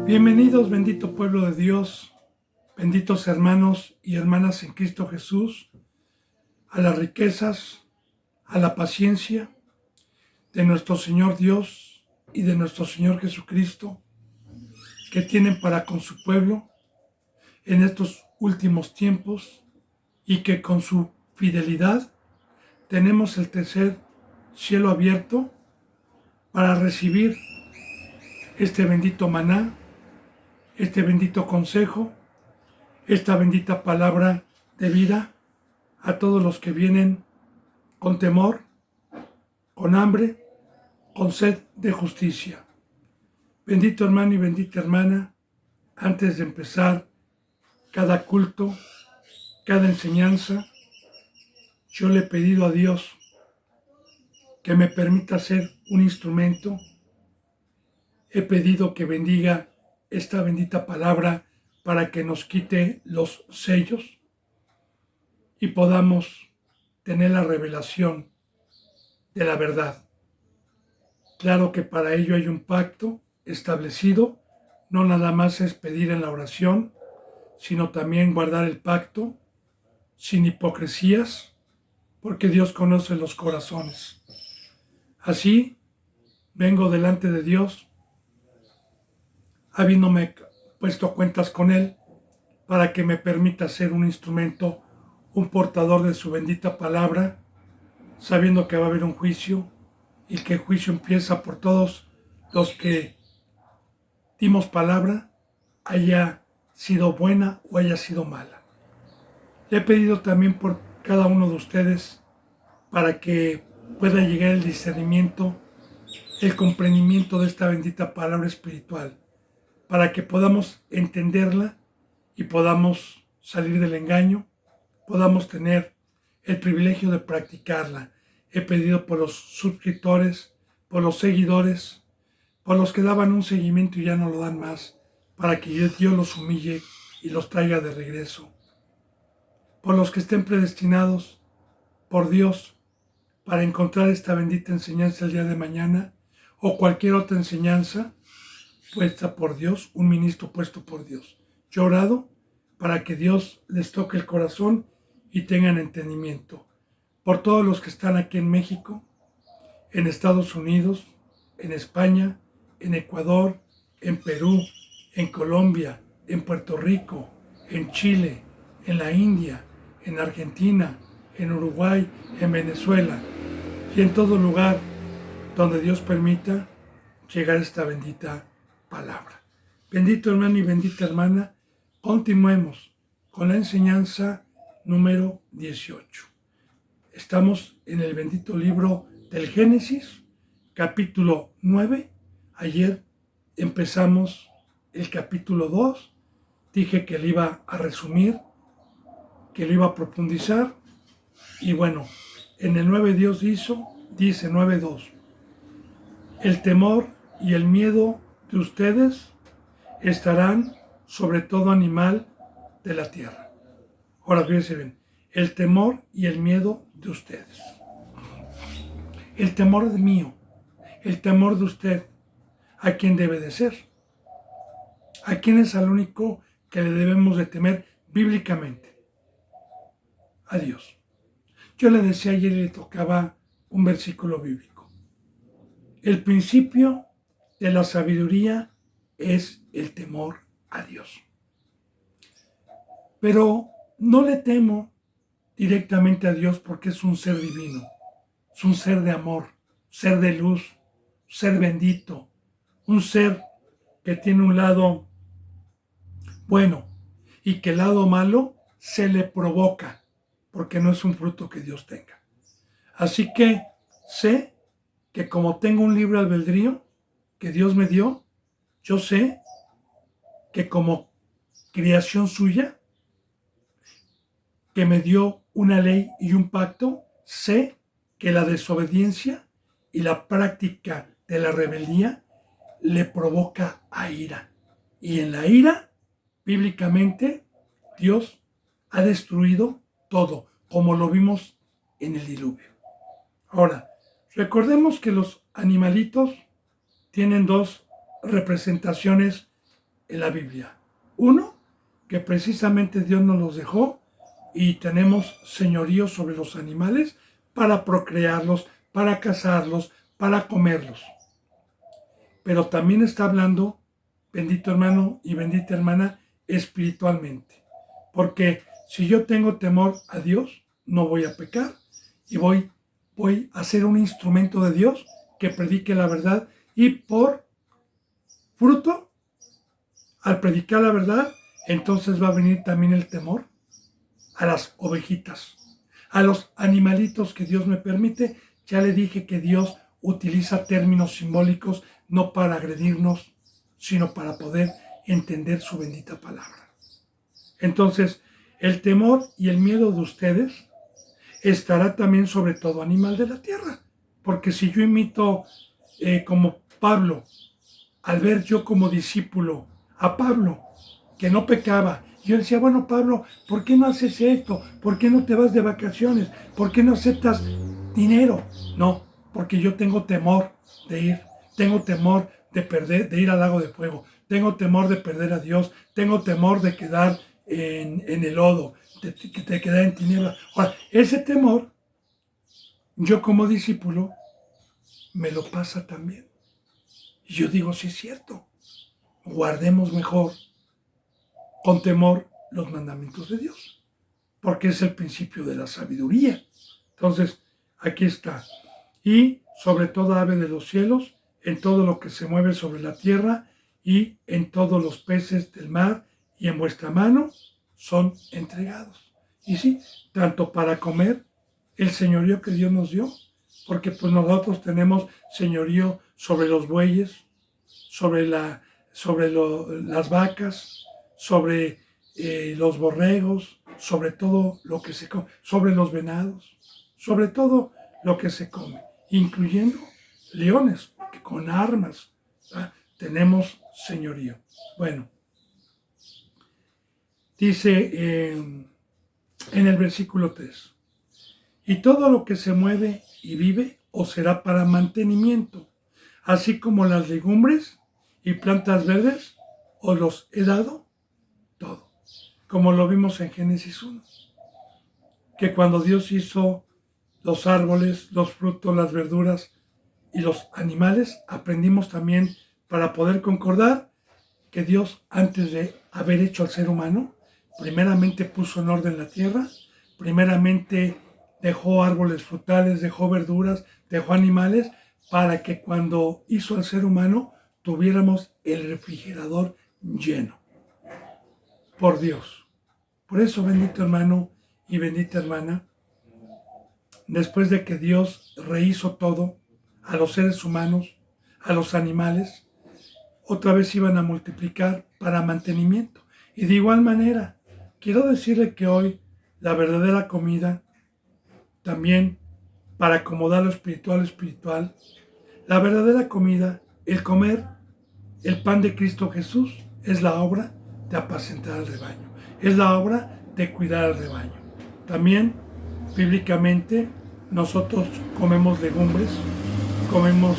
Bienvenidos, bendito pueblo de Dios, benditos hermanos y hermanas en Cristo Jesús, a las riquezas, a la paciencia de nuestro Señor Dios y de nuestro Señor Jesucristo, que tienen para con su pueblo en estos últimos tiempos, y que con su fidelidad tenemos el tercer cielo abierto para recibir este bendito maná, este bendito consejo, esta bendita palabra de vida a todos los que vienen con temor, con hambre, con sed de justicia. Bendito hermano y bendita hermana, antes de empezar cada culto, cada enseñanza, yo le he pedido a Dios que me permita ser un instrumento. He pedido que bendiga esta bendita palabra para que nos quite los sellos y podamos tener la revelación de la verdad. Claro que para ello hay un pacto establecido, no nada más es pedir en la oración, sino también guardar el pacto sin hipocresías, porque Dios conoce los corazones. Así, vengo delante de Dios, habiéndome puesto cuentas con Él, para que me permita ser un instrumento, un portador de su bendita palabra, sabiendo que va a haber un juicio y que el juicio empieza por todos los que dimos palabra, haya sido buena o haya sido mala. Le he pedido también por cada uno de ustedes para que pueda llegar el discernimiento, el comprendimiento de esta bendita palabra espiritual, para que podamos entenderla y podamos salir del engaño, podamos tener el privilegio de practicarla. He pedido por los suscriptores, por los seguidores, por los que daban un seguimiento y ya no lo dan más, para que Dios los humille y los traiga de regreso. Por los que estén predestinados por Dios para encontrar esta bendita enseñanza el día de mañana, o cualquier otra enseñanza puesta por Dios, un ministro puesto por Dios. Yo he orado para que Dios les toque el corazón y tengan entendimiento. Por todos los que están aquí en México, en Estados Unidos, en España, en Ecuador, en Perú, en Colombia, en Puerto Rico, en Chile, en la India, en Argentina, en Uruguay, en Venezuela y en todo lugar donde Dios permita llegar esta bendita palabra. Bendito hermano y bendita hermana, continuemos con la enseñanza número 18. Estamos en el bendito libro del Génesis, capítulo 9. Ayer empezamos el capítulo 2. Dije que le iba a resumir, que lo iba a profundizar. Y bueno, en el 9 Dios dice 9.2. El temor y el miedo de ustedes estarán sobre todo animal de la tierra. Ahora fíjense bien, el temor y el miedo de ustedes. El temor es mío, el temor de usted, ¿a quién debe de ser? ¿A quién es al único que le debemos de temer bíblicamente? A Dios. Yo le decía ayer y le tocaba un versículo bíblico. El principio de la sabiduría es el temor a Dios. Pero no le temo directamente a Dios porque es un ser divino, es un ser de amor, ser de luz, ser bendito, un ser que tiene un lado bueno y que el lado malo se le provoca porque no es un fruto que Dios tenga. Así que sé que como tengo un libre albedrío que Dios me dio, yo sé que como creación suya, que me dio una ley y un pacto, sé que la desobediencia y la práctica de la rebeldía le provoca a ira. Y en la ira, bíblicamente, Dios ha destruido todo, como lo vimos en el diluvio. Ahora, recordemos que los animalitos tienen dos representaciones en la Biblia. Uno, que precisamente Dios nos los dejó y tenemos señorío sobre los animales para procrearlos, para cazarlos, para comerlos. Pero también está hablando, bendito hermano y bendita hermana, espiritualmente. Porque si yo tengo temor a Dios, no voy a pecar y voy a ser un instrumento de Dios que predique la verdad y por fruto, al predicar la verdad, entonces va a venir también el temor a las ovejitas, a los animalitos que Dios me permite. Ya le dije que Dios utiliza términos simbólicos no para agredirnos, sino para poder entender su bendita palabra. Entonces, el temor y el miedo de ustedes estará también sobre todo animal de la tierra. Porque si yo imito como Pablo, al ver yo como discípulo a Pablo, que no pecaba, yo decía, bueno Pablo, ¿por qué no haces esto? ¿Por qué no te vas de vacaciones? ¿Por qué no aceptas dinero? No, porque yo tengo temor de ir, tengo temor de perder, de ir al lago de fuego, tengo temor de perder a Dios, tengo temor de quedar en el lodo, de quedar en tinieblas. Ahora, ese temor, yo como discípulo, me lo pasa también. Y yo digo, sí es cierto, guardemos mejor con temor los mandamientos de Dios, porque es el principio de la sabiduría. Entonces, aquí está. Y sobre toda ave de los cielos, en todo lo que se mueve sobre la tierra, y en todos los peces del mar, y en vuestra mano son entregados. Y sí, tanto para comer el señorío que Dios nos dio, porque pues nosotros tenemos señorío sobre los bueyes, sobre las vacas, sobre los borregos, sobre todo lo que se come, sobre los venados, sobre todo lo que se come, incluyendo leones, porque con armas tenemos señorío. Bueno, dice en el versículo 3, y todo lo que se mueve y vive os será para mantenimiento, así como las legumbres y plantas verdes os los he dado todo, como lo vimos en Génesis 1, que cuando Dios hizo los árboles, los frutos, las verduras y los animales, aprendimos también para poder concordar que Dios, antes de haber hecho al ser humano, primeramente puso en orden la tierra, primeramente dejó árboles frutales, dejó verduras, dejó animales, para que cuando hizo al ser humano tuviéramos el refrigerador lleno por Dios. Por eso, bendito hermano y bendita hermana, después de que Dios rehizo todo, a los seres humanos, a los animales, otra vez iban a multiplicar para mantenimiento. Y de igual manera, quiero decirle que hoy la verdadera comida, también para acomodar lo espiritual, la verdadera comida, el comer el pan de Cristo Jesús, es la obra de apacentar al rebaño, es la obra de cuidar al rebaño. También, bíblicamente, nosotros comemos legumbres, comemos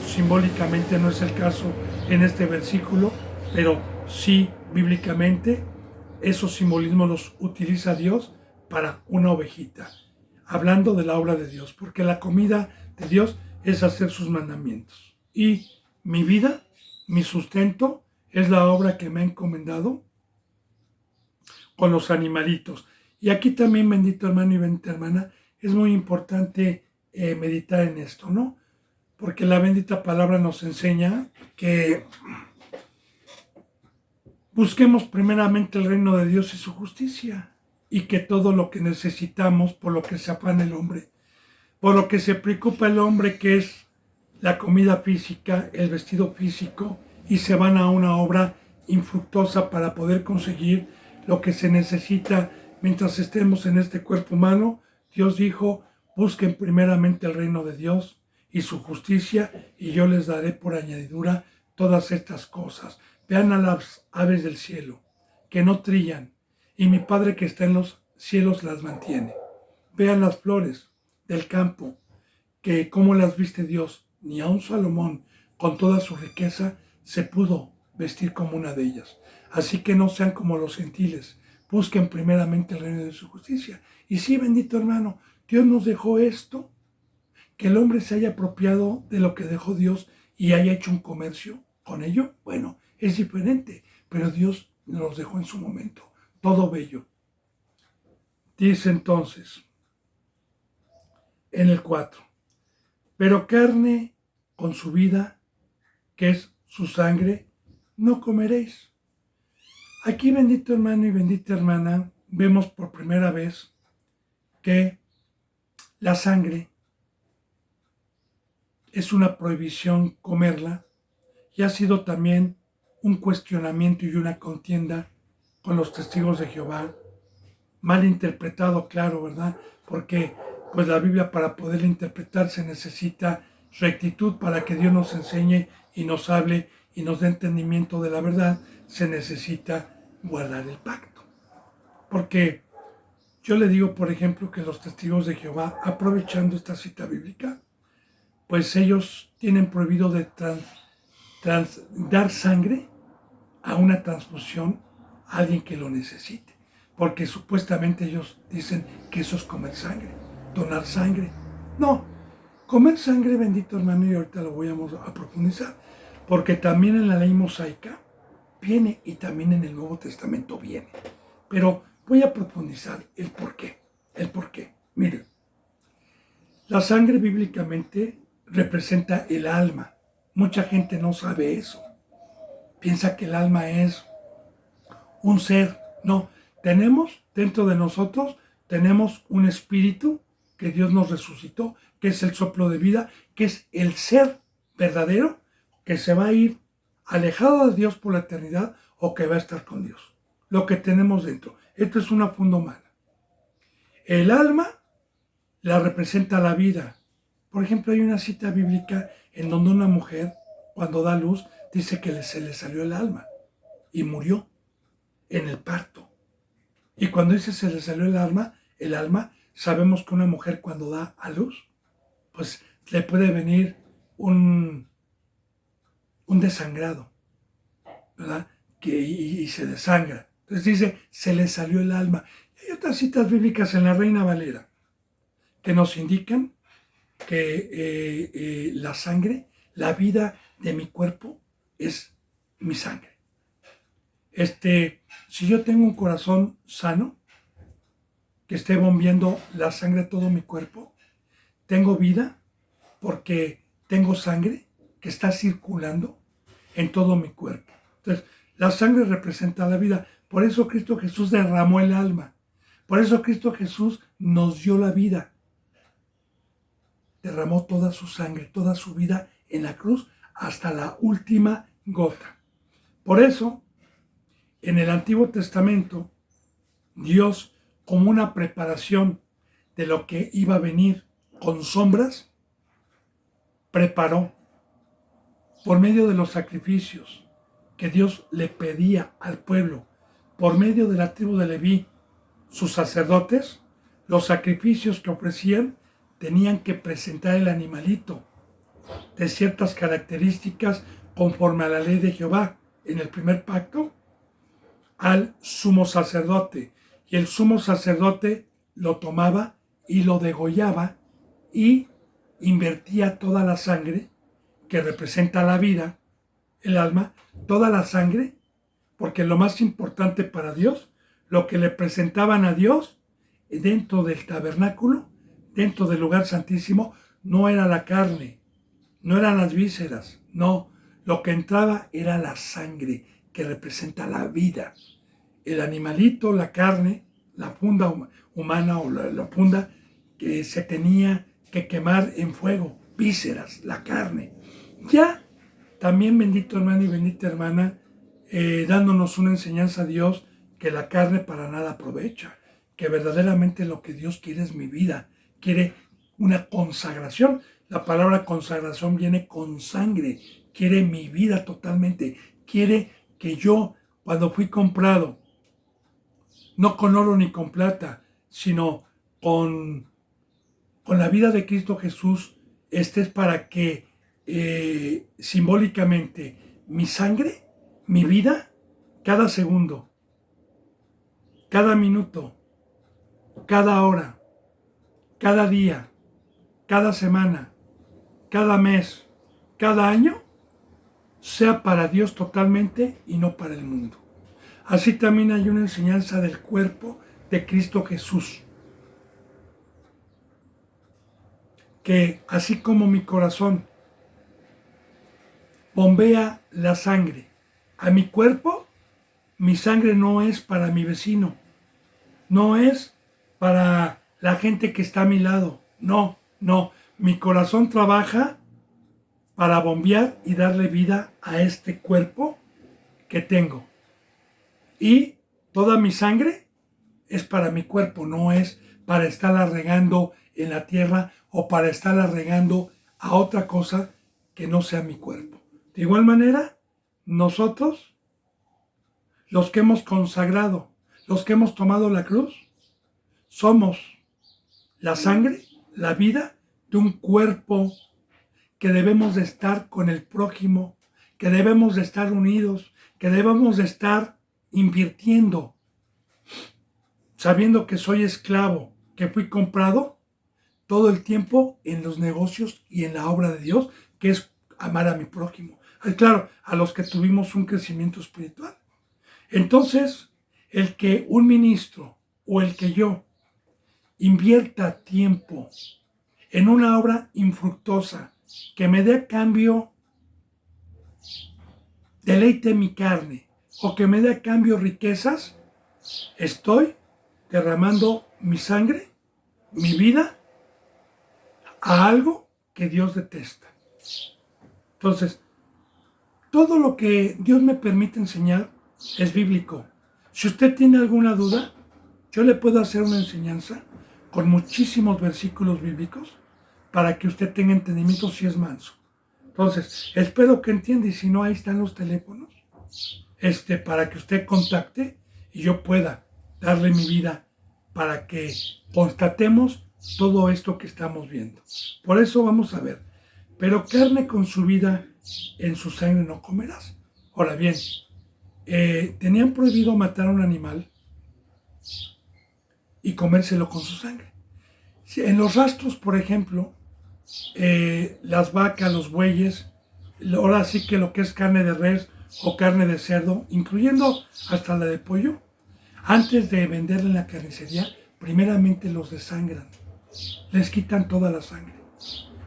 simbólicamente, no es el caso en este versículo, pero sí bíblicamente esos simbolismos los utiliza Dios para una ovejita, hablando de la obra de Dios, porque la comida de Dios es hacer sus mandamientos. Y mi vida, mi sustento, es la obra que me ha encomendado con los animalitos. Y aquí también, bendito hermano y bendita hermana, es muy importante meditar en esto, ¿no? Porque la bendita palabra nos enseña que busquemos primeramente el reino de Dios y su justicia, y que todo lo que necesitamos, por lo que se afana el hombre, por lo que se preocupa el hombre, que es la comida física, el vestido físico, y se van a una obra infructuosa para poder conseguir lo que se necesita mientras estemos en este cuerpo humano. Dios dijo, busquen primeramente el reino de Dios y su justicia, y yo les daré por añadidura todas estas cosas. Vean a las aves del cielo, que no trillan, y mi Padre que está en los cielos las mantiene. Vean las flores del campo, que como las viste Dios, ni aun Salomón, con toda su riqueza, se pudo vestir como una de ellas. Así que no sean como los gentiles, busquen primeramente el reino de su justicia. Y sí, bendito hermano, Dios nos dejó esto, que el hombre se haya apropiado de lo que dejó Dios y haya hecho un comercio con ello. Bueno, es diferente, pero Dios nos dejó en su momento, todo bello. Dice entonces, en el 4, pero carne con su vida, que es su sangre, no comeréis. Aquí, bendito hermano y bendita hermana, vemos por primera vez que la sangre es una prohibición comerla y ha sido también un cuestionamiento y una contienda con los testigos de Jehová, mal interpretado, claro, ¿verdad? Porque pues la Biblia, para poderla interpretar, se necesita rectitud. Para que Dios nos enseñe y nos hable y nos dé entendimiento de la verdad, se necesita guardar el pacto. Porque yo le digo, por ejemplo, que los testigos de Jehová, aprovechando esta cita bíblica, pues ellos tienen prohibido de dar sangre a una transfusión a alguien que lo necesite, porque supuestamente ellos dicen que eso es comer sangre, donar sangre. No, comer sangre, bendito hermano, y ahorita lo voy a profundizar, porque también en la ley mosaica viene y también en el Nuevo Testamento viene. Pero voy a profundizar el por qué. El por qué. Miren, la sangre bíblicamente representa el alma. Mucha gente no sabe eso. Piensa que el alma es un ser. No, tenemos dentro de nosotros, tenemos un espíritu que Dios nos resucitó, que es el soplo de vida, que es el ser verdadero, que se va a ir alejado de Dios por la eternidad o que va a estar con Dios. Lo que tenemos dentro. Esto es una funda humana. El alma la representa la vida. Por ejemplo, hay una cita bíblica en donde una mujer, cuando da luz, dice que se le salió el alma y murió en el parto. Y cuando dice se le salió el alma, sabemos que una mujer cuando da a luz, pues le puede venir un desangrado, ¿verdad? Y se desangra. Entonces dice, se le salió el alma. Y hay otras citas bíblicas en la Reina Valera que nos indican que la sangre, la vida de mi cuerpo es mi sangre. Si yo tengo un corazón sano, que esté bombeando la sangre a todo mi cuerpo, tengo vida porque tengo sangre que está circulando en todo mi cuerpo. Entonces, la sangre representa la vida. Por eso Cristo Jesús derramó el alma. Por eso Cristo Jesús nos dio la vida. Derramó toda su sangre, toda su vida en la cruz hasta la última gota. Por eso, en el Antiguo Testamento, Dios, como una preparación de lo que iba a venir con sombras, preparó por medio de los sacrificios que Dios le pedía al pueblo, por medio de la tribu de Leví, sus sacerdotes, los sacrificios que ofrecían tenían que presentar el animalito de ciertas características conforme a la ley de Jehová en el primer pacto al sumo sacerdote, y el sumo sacerdote lo tomaba y lo degollaba y invertía toda la sangre que representa la vida, el alma, toda la sangre, porque lo más importante para Dios, lo que le presentaban a Dios dentro del tabernáculo, dentro del lugar santísimo, no era la carne, no eran las vísceras, no, lo que entraba era la sangre que representa la vida. El animalito, la carne, la funda humana o la funda que se tenía que quemar en fuego, vísceras, la carne. Ya también, bendito hermano y bendita hermana, dándonos una enseñanza a Dios que la carne para nada aprovecha, que verdaderamente lo que Dios quiere es mi vida, quiere una consagración. La palabra consagración viene con sangre, quiere mi vida totalmente, quiere que yo, cuando fui comprado, no con oro ni con plata, sino con la vida de Cristo Jesús, es para que simbólicamente mi sangre mi vida, cada segundo, cada minuto, cada hora, cada día, cada semana, cada mes, cada año, sea para Dios totalmente y no para el mundo. Así también hay una enseñanza del cuerpo de Cristo Jesús, que así como mi corazón bombea la sangre a mi cuerpo, mi sangre no es para mi vecino, no es para la gente que está a mi lado, no, mi corazón trabaja para bombear y darle vida a este cuerpo que tengo. Y toda mi sangre es para mi cuerpo, no es para estarla regando en la tierra o para estarla regando a otra cosa que no sea mi cuerpo. De igual manera, nosotros, los que hemos consagrado, los que hemos tomado la cruz, somos la sangre, la vida de un cuerpo que debemos de estar con el prójimo, que debemos de estar unidos, que debemos de estar invirtiendo, sabiendo que soy esclavo, que fui comprado todo el tiempo en los negocios y en la obra de Dios, que es amar a mi prójimo. Claro, a los que tuvimos un crecimiento espiritual. Entonces, el que un ministro o el que yo invierta tiempo en una obra infructuosa que me dé a cambio deleite mi carne o que me dé a cambio riquezas, estoy derramando mi sangre, mi vida, a algo que Dios detesta. Entonces, todo lo que Dios me permite enseñar es bíblico. Si usted tiene alguna duda, yo le puedo hacer una enseñanza con muchísimos versículos bíblicos para que usted tenga entendimiento si es manso. Entonces, espero que entienda, y si no, ahí están los teléfonos, para que usted contacte y yo pueda darle mi vida para que constatemos todo esto que estamos viendo. Por eso vamos a ver, pero carne con su vida en su sangre no comerás. Ahora bien, tenían prohibido matar a un animal y comérselo con su sangre. En los rastros, por ejemplo, las vacas, los bueyes, ahora sí que lo que es carne de res o carne de cerdo, incluyendo hasta la de pollo, antes de venderla en la carnicería, primeramente los desangran, les quitan toda la sangre,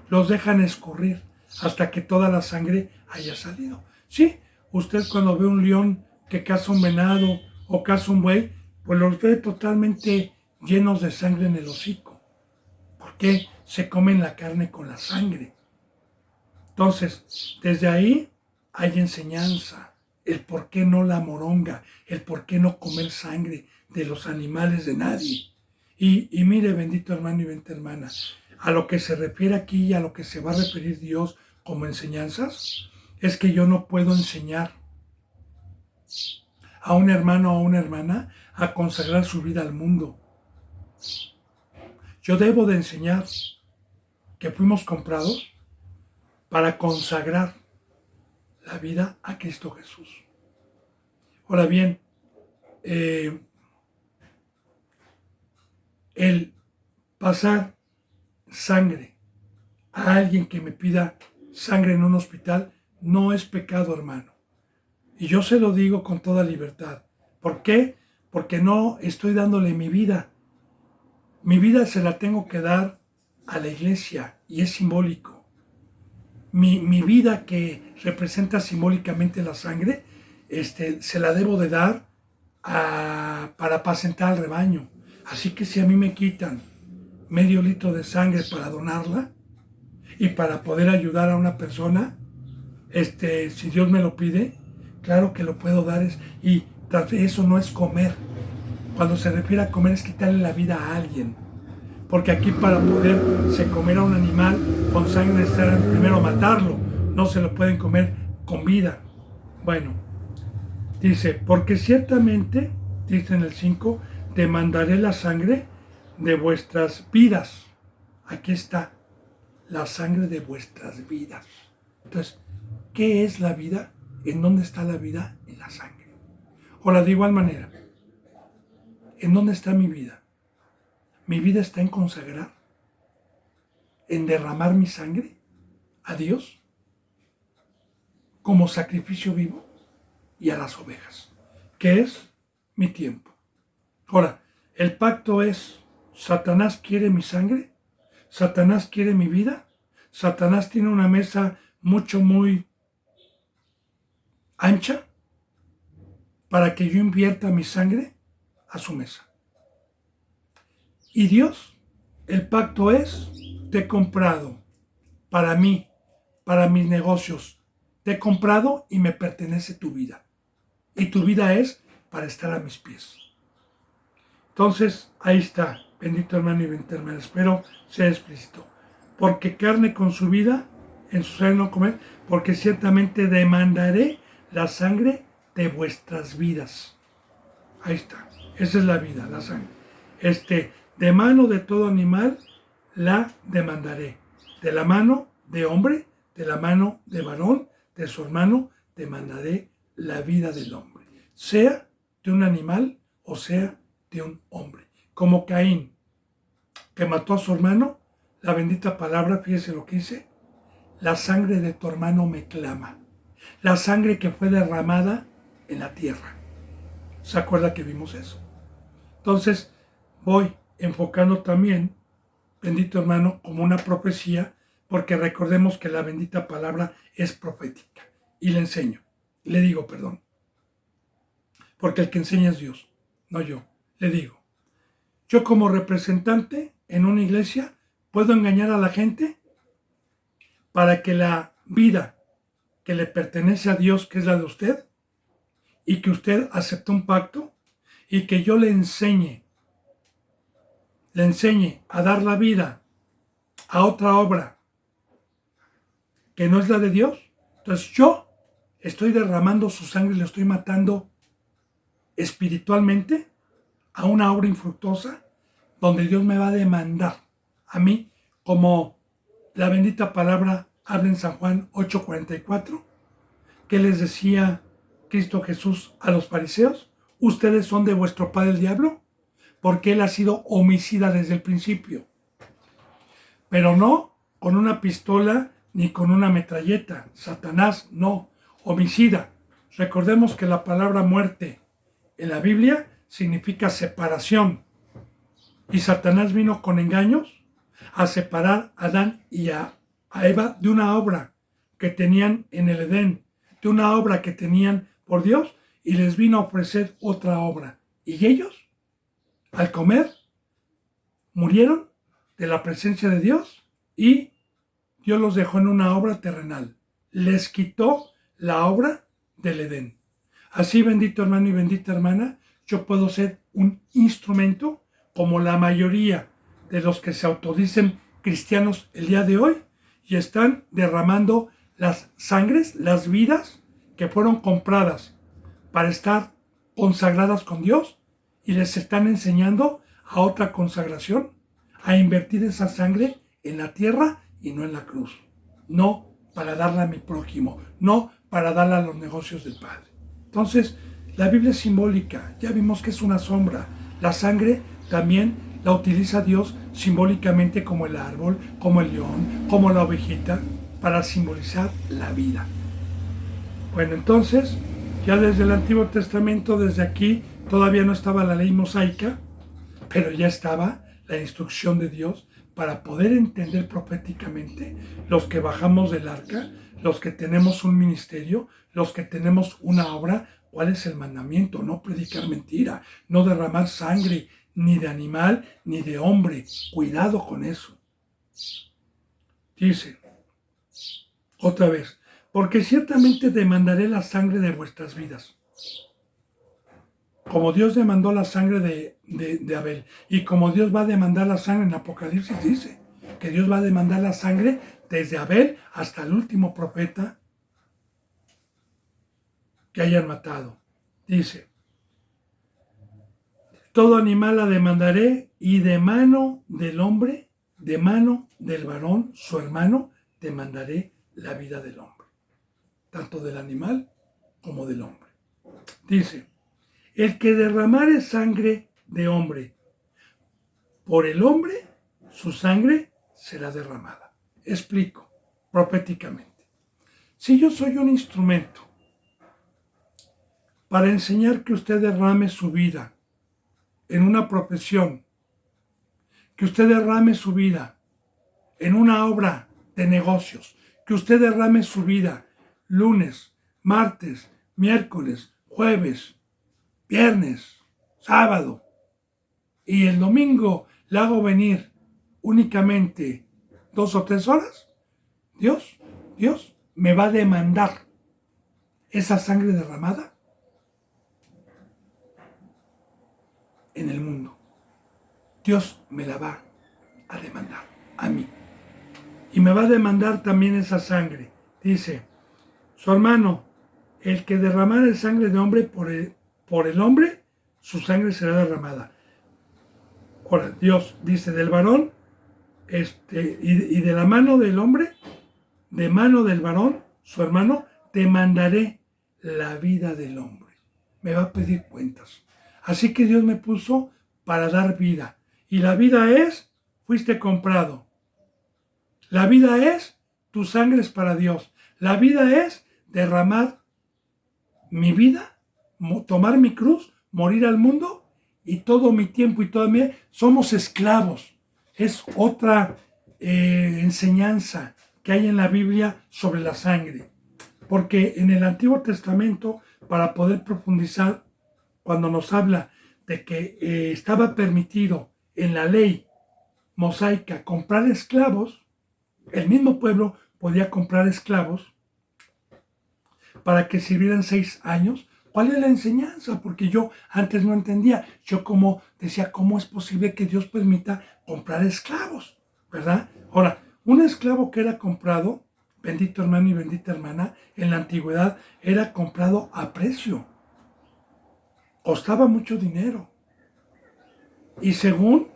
los dejan escurrir hasta que toda la sangre haya salido. Sí, usted cuando ve un león que caza un venado o caza un buey, pues los ve totalmente llenos de sangre en el hocico. ¿Por qué? Se comen la carne con la sangre. Entonces, desde ahí hay enseñanza, el por qué no la moronga, el por qué no comer sangre de los animales de nadie. Y mire, bendito hermano y bendita hermana, a lo que se refiere aquí y a lo que se va a referir Dios como enseñanzas, es que yo no puedo enseñar a un hermano o a una hermana a consagrar su vida al mundo. Yo debo de enseñar que fuimos comprados para consagrar la vida a Cristo Jesús. Ahora bien, el pasar sangre a alguien que me pida sangre en un hospital no es pecado, hermano. Y yo se lo digo con toda libertad. ¿Por qué? Porque no estoy dándole mi vida. Mi vida se la tengo que dar a la iglesia y es simbólico. Mi vida, que representa simbólicamente la sangre, se la debo de dar para apacentar al rebaño. Así que si a mí me quitan medio litro de sangre para donarla y para poder ayudar a una persona, si Dios me lo pide, claro que lo puedo dar. Y eso no es comer. Cuando se refiere a comer es quitarle la vida a alguien. Porque aquí, para poderse comer a un animal con sangre, necesitan primero matarlo. No se lo pueden comer con vida. Bueno, dice, porque ciertamente, dice en el 5, demandaré la sangre de vuestras vidas. Aquí está, la sangre de vuestras vidas. Entonces, ¿qué es la vida? ¿En dónde está la vida? En la sangre. Ahora, de igual manera, ¿en dónde está mi vida? Mi vida está en consagrar, en derramar mi sangre a Dios como sacrificio vivo y a las ovejas, que es mi tiempo. Ahora, el pacto es, Satanás quiere mi sangre, Satanás quiere mi vida, Satanás tiene una mesa muy ancha para que yo invierta mi sangre a su mesa. Y Dios, el pacto es, te he comprado para mí, para mis negocios, te he comprado y me pertenece tu vida. Y tu vida es para estar a mis pies. Entonces, ahí está, bendito hermano y bendita hermana, espero sea explícito. Porque carne con su vida, en su sangre no comer, porque ciertamente demandaré la sangre de vuestras vidas. Ahí está, esa es la vida, la sangre. De mano de todo animal la demandaré. De la mano de hombre, de la mano de varón, de su hermano, demandaré la vida del hombre. Sea de un animal o sea de un hombre. Como Caín, que mató a su hermano, la bendita palabra, fíjese lo que dice, la sangre de tu hermano me clama. La sangre que fue derramada en la tierra. ¿Se acuerda que vimos eso? Entonces, voy enfocando también, bendito hermano, como una profecía, porque recordemos que la bendita palabra es profética. Y le enseño, le digo, perdón, porque el que enseña es Dios, no yo. Le digo, yo como representante en una iglesia puedo engañar a la gente para que la vida que le pertenece a Dios, que es la de usted, y que usted acepte un pacto, y que yo le enseñe a dar la vida a otra obra que no es la de Dios. Entonces yo estoy derramando su sangre y le estoy matando espiritualmente a una obra infructuosa donde Dios me va a demandar a mí, como la bendita palabra habla en San Juan 8:44, que les decía Cristo Jesús a los fariseos: ustedes son de vuestro padre el diablo, porque él ha sido homicida desde el principio, pero no con una pistola ni con una metralleta. Satanás no, homicida. Recordemos que la palabra muerte en la Biblia significa separación, y Satanás vino con engaños a separar a Adán y a Eva de una obra que tenían en el Edén, de una obra que tenían por Dios, y les vino a ofrecer otra obra. Y ellos, al comer, murieron de la presencia de Dios y Dios los dejó en una obra terrenal. Les quitó la obra del Edén. Así, bendito hermano y bendita hermana, yo puedo ser un instrumento, como la mayoría de los que se autodicen cristianos el día de hoy, y están derramando las sangres, las vidas que fueron compradas para estar consagradas con Dios, y les están enseñando a otra consagración, a invertir esa sangre en la tierra y no en la cruz. No para darla a mi prójimo, no para darla a los negocios del Padre. Entonces, la Biblia es simbólica, ya vimos que es una sombra. La sangre también la utiliza Dios simbólicamente, como el árbol, como el león, como la ovejita, para simbolizar la vida. Bueno, entonces, ya desde el Antiguo Testamento, desde aquí, todavía no estaba la ley mosaica, pero ya estaba la instrucción de Dios para poder entender proféticamente, los que bajamos del arca, los que tenemos un ministerio, los que tenemos una obra, cuál es el mandamiento: no predicar mentira, no derramar sangre, ni de animal, ni de hombre. Cuidado con eso. Dice, otra vez, porque ciertamente demandaré la sangre de vuestras vidas. Como Dios demandó la sangre de Abel, y como Dios va a demandar la sangre, en Apocalipsis dice que Dios va a demandar la sangre desde Abel hasta el último profeta que hayan matado. Dice, todo animal la demandaré, y de mano del hombre, de mano del varón, su hermano, demandaré la vida del hombre. Tanto del animal como del hombre. Dice, el que derramare sangre de hombre por el hombre, su sangre será derramada. Explico proféticamente. Si yo soy un instrumento para enseñar que usted derrame su vida en una profesión, que usted derrame su vida en una obra de negocios, que usted derrame su vida lunes, martes, miércoles, jueves, viernes, sábado, y el domingo le hago venir únicamente 2 o 3 horas, Dios me va a demandar esa sangre derramada en el mundo. Dios me la va a demandar a mí. Y me va a demandar también esa sangre. Dice, su hermano, el que derramare sangre de hombre por el hombre, su sangre será derramada. Ahora, Dios dice del varón, y de la mano del hombre, de mano del varón, su hermano, te mandaré la vida del hombre. Me va a pedir cuentas. Así que Dios me puso para dar vida. Y la vida es, fuiste comprado. La vida es, tu sangre es para Dios. La vida es derramar mi vida, tomar mi cruz, morir al mundo y todo mi tiempo y toda mi vida. Somos esclavos. Es otra enseñanza que hay en la Biblia sobre la sangre. Porque en el Antiguo Testamento, para poder profundizar, cuando nos habla de que estaba permitido en la ley mosaica comprar esclavos, el mismo pueblo podía comprar esclavos para que sirvieran 6 años. ¿Cuál es la enseñanza? Porque yo antes no entendía. Yo como decía, ¿cómo es posible que Dios permita comprar esclavos? ¿Verdad? Ahora, un esclavo que era comprado, bendito hermano y bendita hermana, en la antigüedad era comprado a precio. Costaba mucho dinero. Y según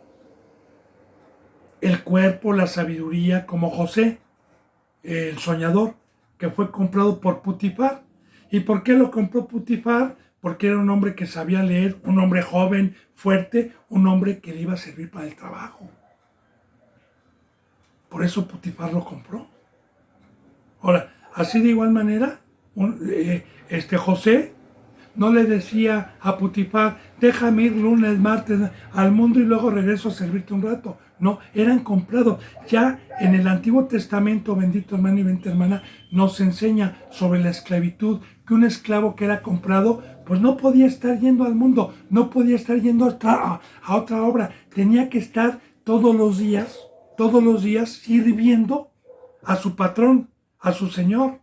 el cuerpo, la sabiduría, como José, el soñador, que fue comprado por Putifar. ¿Y por qué lo compró Putifar? Porque era un hombre que sabía leer, un hombre joven, fuerte, un hombre que le iba a servir para el trabajo. Por eso Putifar lo compró. Ahora, así de igual manera, José no le decía a Putifar, déjame ir lunes, martes al mundo y luego regreso a servirte un rato. No, eran comprados. Ya en el Antiguo Testamento, bendito hermano y bendita hermana, nos enseña sobre la esclavitud, que un esclavo que era comprado, pues no podía estar yendo al mundo, no podía estar yendo a otra obra. Tenía que estar todos los días sirviendo a su patrón, a su señor.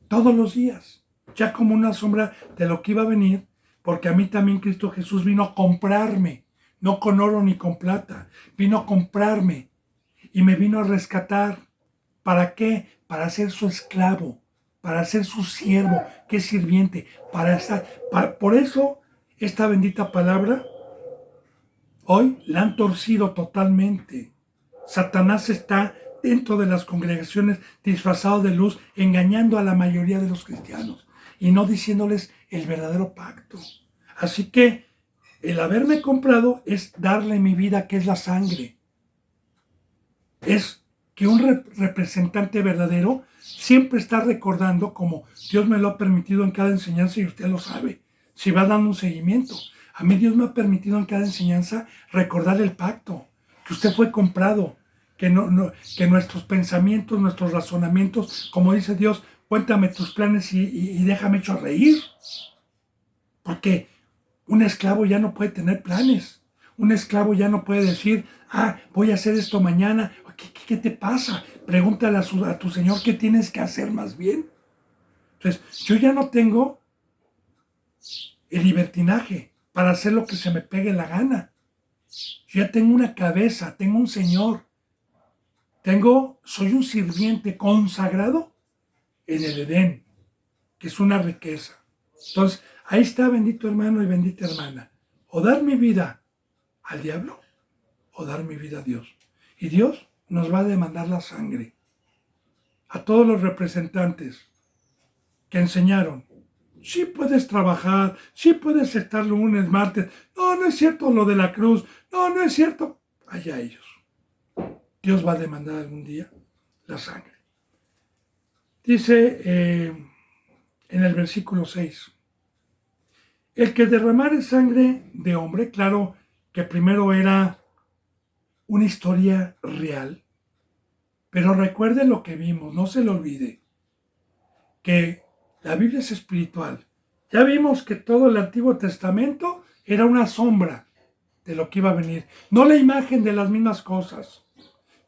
Todos los días. Ya como una sombra de lo que iba a venir, porque a mí también Cristo Jesús vino a comprarme, no con oro ni con plata, vino a comprarme y me vino a rescatar. ¿Para qué? Para ser su esclavo, para ser su siervo, que es sirviente, por eso esta bendita palabra hoy la han torcido totalmente. Satanás está dentro de las congregaciones disfrazado de luz, engañando a la mayoría de los cristianos y no diciéndoles el verdadero pacto. Así que el haberme comprado es darle mi vida, que es la sangre. Es que un representante verdadero siempre está recordando, como Dios me lo ha permitido en cada enseñanza y usted lo sabe, si va dando un seguimiento. A mí Dios me ha permitido en cada enseñanza recordar el pacto, que usted fue comprado, que nuestros pensamientos, nuestros razonamientos, como dice Dios, cuéntame tus planes y déjame hecho reír. Porque un esclavo ya no puede tener planes. Un esclavo ya no puede decir, voy a hacer esto mañana. ¿Qué te pasa? Pregúntale a tu Señor qué tienes que hacer más bien. Entonces, yo ya no tengo el libertinaje para hacer lo que se me pegue la gana. Yo ya tengo una cabeza, tengo un Señor. Soy un sirviente consagrado en el Edén, que es una riqueza. Entonces, ahí está, bendito hermano y bendita hermana. O dar mi vida al diablo, o dar mi vida a Dios. Y Dios nos va a demandar la sangre. A todos los representantes que enseñaron Sí puedes trabajar, sí puedes estar lunes, martes. No, no es cierto lo de la cruz. No, no es cierto. Allá ellos. Dios va a demandar algún día la sangre. Dice en el versículo 6, el que derramare sangre de hombre, claro que primero era una historia real, pero recuerde lo que vimos, no se lo olvide, que la Biblia es espiritual. Ya vimos que todo el Antiguo Testamento era una sombra de lo que iba a venir, no la imagen de las mismas cosas.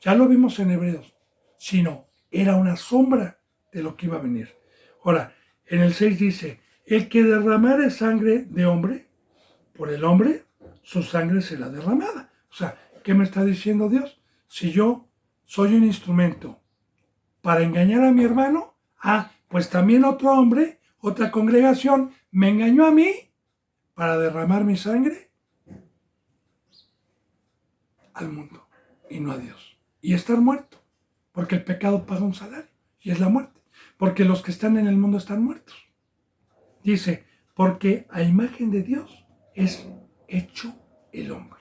Ya lo vimos en Hebreos, sino era una sombra de lo que iba a venir. Ahora, en el 6 dice, el que derramare sangre de hombre, por el hombre, su sangre será derramada. O sea, ¿qué me está diciendo Dios? Si yo soy un instrumento para engañar a mi hermano, pues también otro hombre, otra congregación, me engañó a mí para derramar mi sangre al mundo y no a Dios. Y estar muerto, porque el pecado paga un salario, y es la muerte. Porque los que están en el mundo están muertos. Dice, porque a imagen de Dios es hecho el hombre.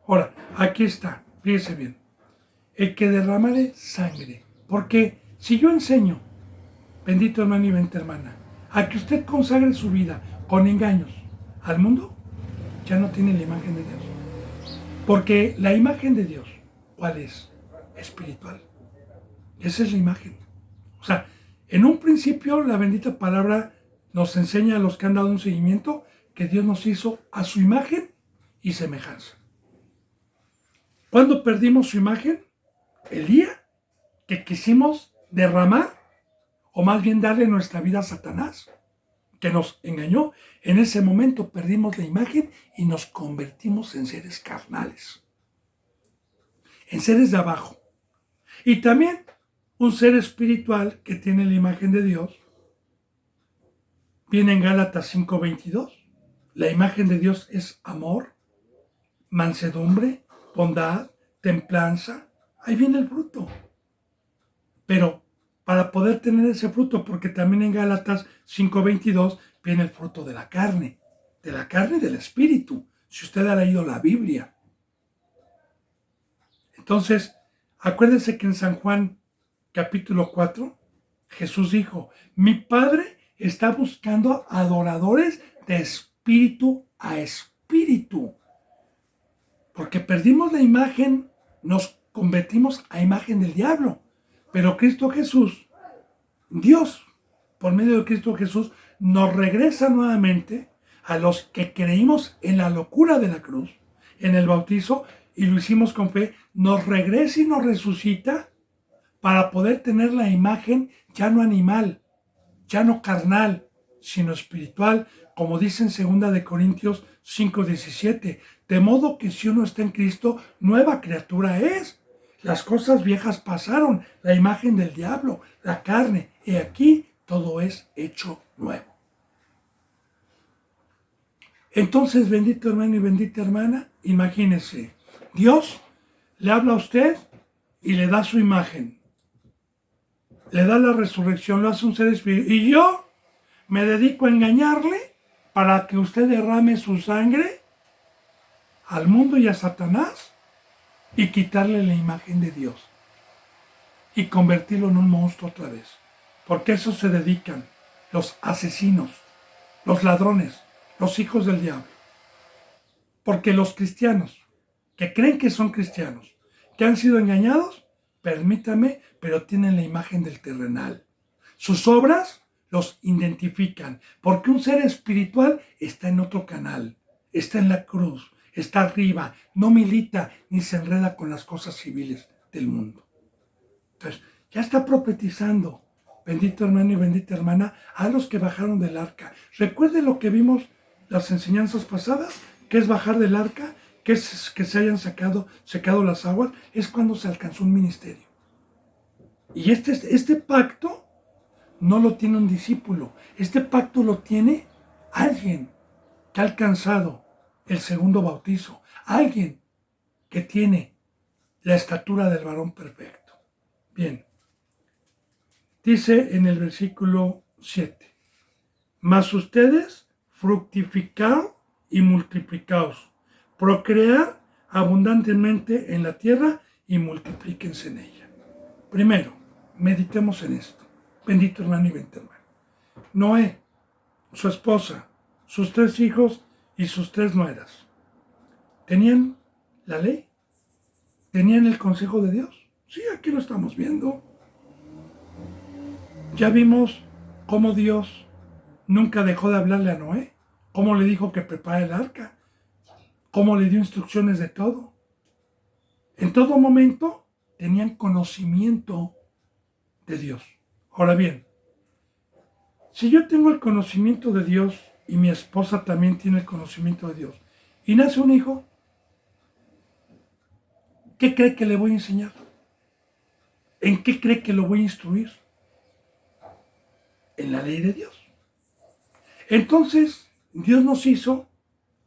Ahora, aquí está, fíjese bien. El que derramare sangre. Porque si yo enseño, bendito hermano y bendita hermana, a que usted consagre su vida con engaños al mundo, ya no tiene la imagen de Dios. Porque la imagen de Dios, ¿cuál es? Espiritual. Esa es la imagen. O sea, en un principio la bendita palabra nos enseña a los que han dado un seguimiento que Dios nos hizo a su imagen y semejanza. ¿Cuándo perdimos su imagen? El día que quisimos derramar, o más bien darle nuestra vida a Satanás, que nos engañó. En ese momento perdimos la imagen y nos convertimos en seres carnales, en seres de abajo. Y también un ser espiritual que tiene la imagen de Dios. Viene en Gálatas 5:22. La imagen de Dios es amor, mansedumbre, bondad, templanza. Ahí viene el fruto. Pero para poder tener ese fruto, porque también en Gálatas 5:22 viene el fruto de la carne y del espíritu, si usted ha leído la Biblia. Entonces, acuérdense que en San Juan capítulo 4, Jesús dijo, mi Padre está buscando adoradores de espíritu a espíritu. Porque perdimos la imagen, nos convertimos a imagen del diablo. Pero Cristo Jesús, Dios, por medio de Cristo Jesús, nos regresa nuevamente a los que creímos en la locura de la cruz, en el bautizo, y lo hicimos con fe, nos regresa y nos resucita para poder tener la imagen ya no animal, ya no carnal, sino espiritual, como dice en 2 de Corintios 5:17, de modo que si uno está en Cristo, nueva criatura es. Las cosas viejas pasaron, la imagen del diablo, la carne, y aquí todo es hecho nuevo. Entonces, bendito hermano y bendita hermana, imagínese, Dios le habla a usted y le da su imagen, le da la resurrección, lo hace un ser espiritual, y yo me dedico a engañarle para que usted derrame su sangre al mundo y a Satanás y quitarle la imagen de Dios y convertirlo en un monstruo otra vez. Porque eso se dedican los asesinos, los ladrones, los hijos del diablo. Porque los cristianos que creen que son cristianos, que han sido engañados, permítame, pero tienen la imagen del terrenal. Sus obras los identifican, porque un ser espiritual está en otro canal, está en la cruz, está arriba, no milita ni se enreda con las cosas civiles del mundo. Entonces, ya está profetizando, bendito hermano y bendita hermana, a los que bajaron del arca. Recuerde lo que vimos las enseñanzas pasadas, que es bajar del arca, que es que se hayan secado las aguas, es cuando se alcanzó un ministerio. Y este pacto no lo tiene un discípulo, este pacto lo tiene alguien que ha alcanzado el segundo bautizo, alguien que tiene la estatura del varón perfecto. Bien, dice en el versículo 7, mas ustedes fructificaos y multiplicaos, procrear abundantemente en la tierra y multiplíquense en ella. Primero, meditemos en esto. Bendito hermano y bendita hermana. Noé, su esposa, sus 3 hijos y sus 3 nueras. ¿Tenían la ley? ¿Tenían el consejo de Dios? Sí, aquí lo estamos viendo. Ya vimos cómo Dios nunca dejó de hablarle a Noé, cómo le dijo que prepare el arca, cómo le dio instrucciones de todo. En todo momento tenían conocimiento de Dios. Ahora bien, si yo tengo el conocimiento de Dios y mi esposa también tiene el conocimiento de Dios y nace un hijo, ¿qué cree que le voy a enseñar? ¿En qué cree que lo voy a instruir? En la ley de Dios. Entonces, Dios nos hizo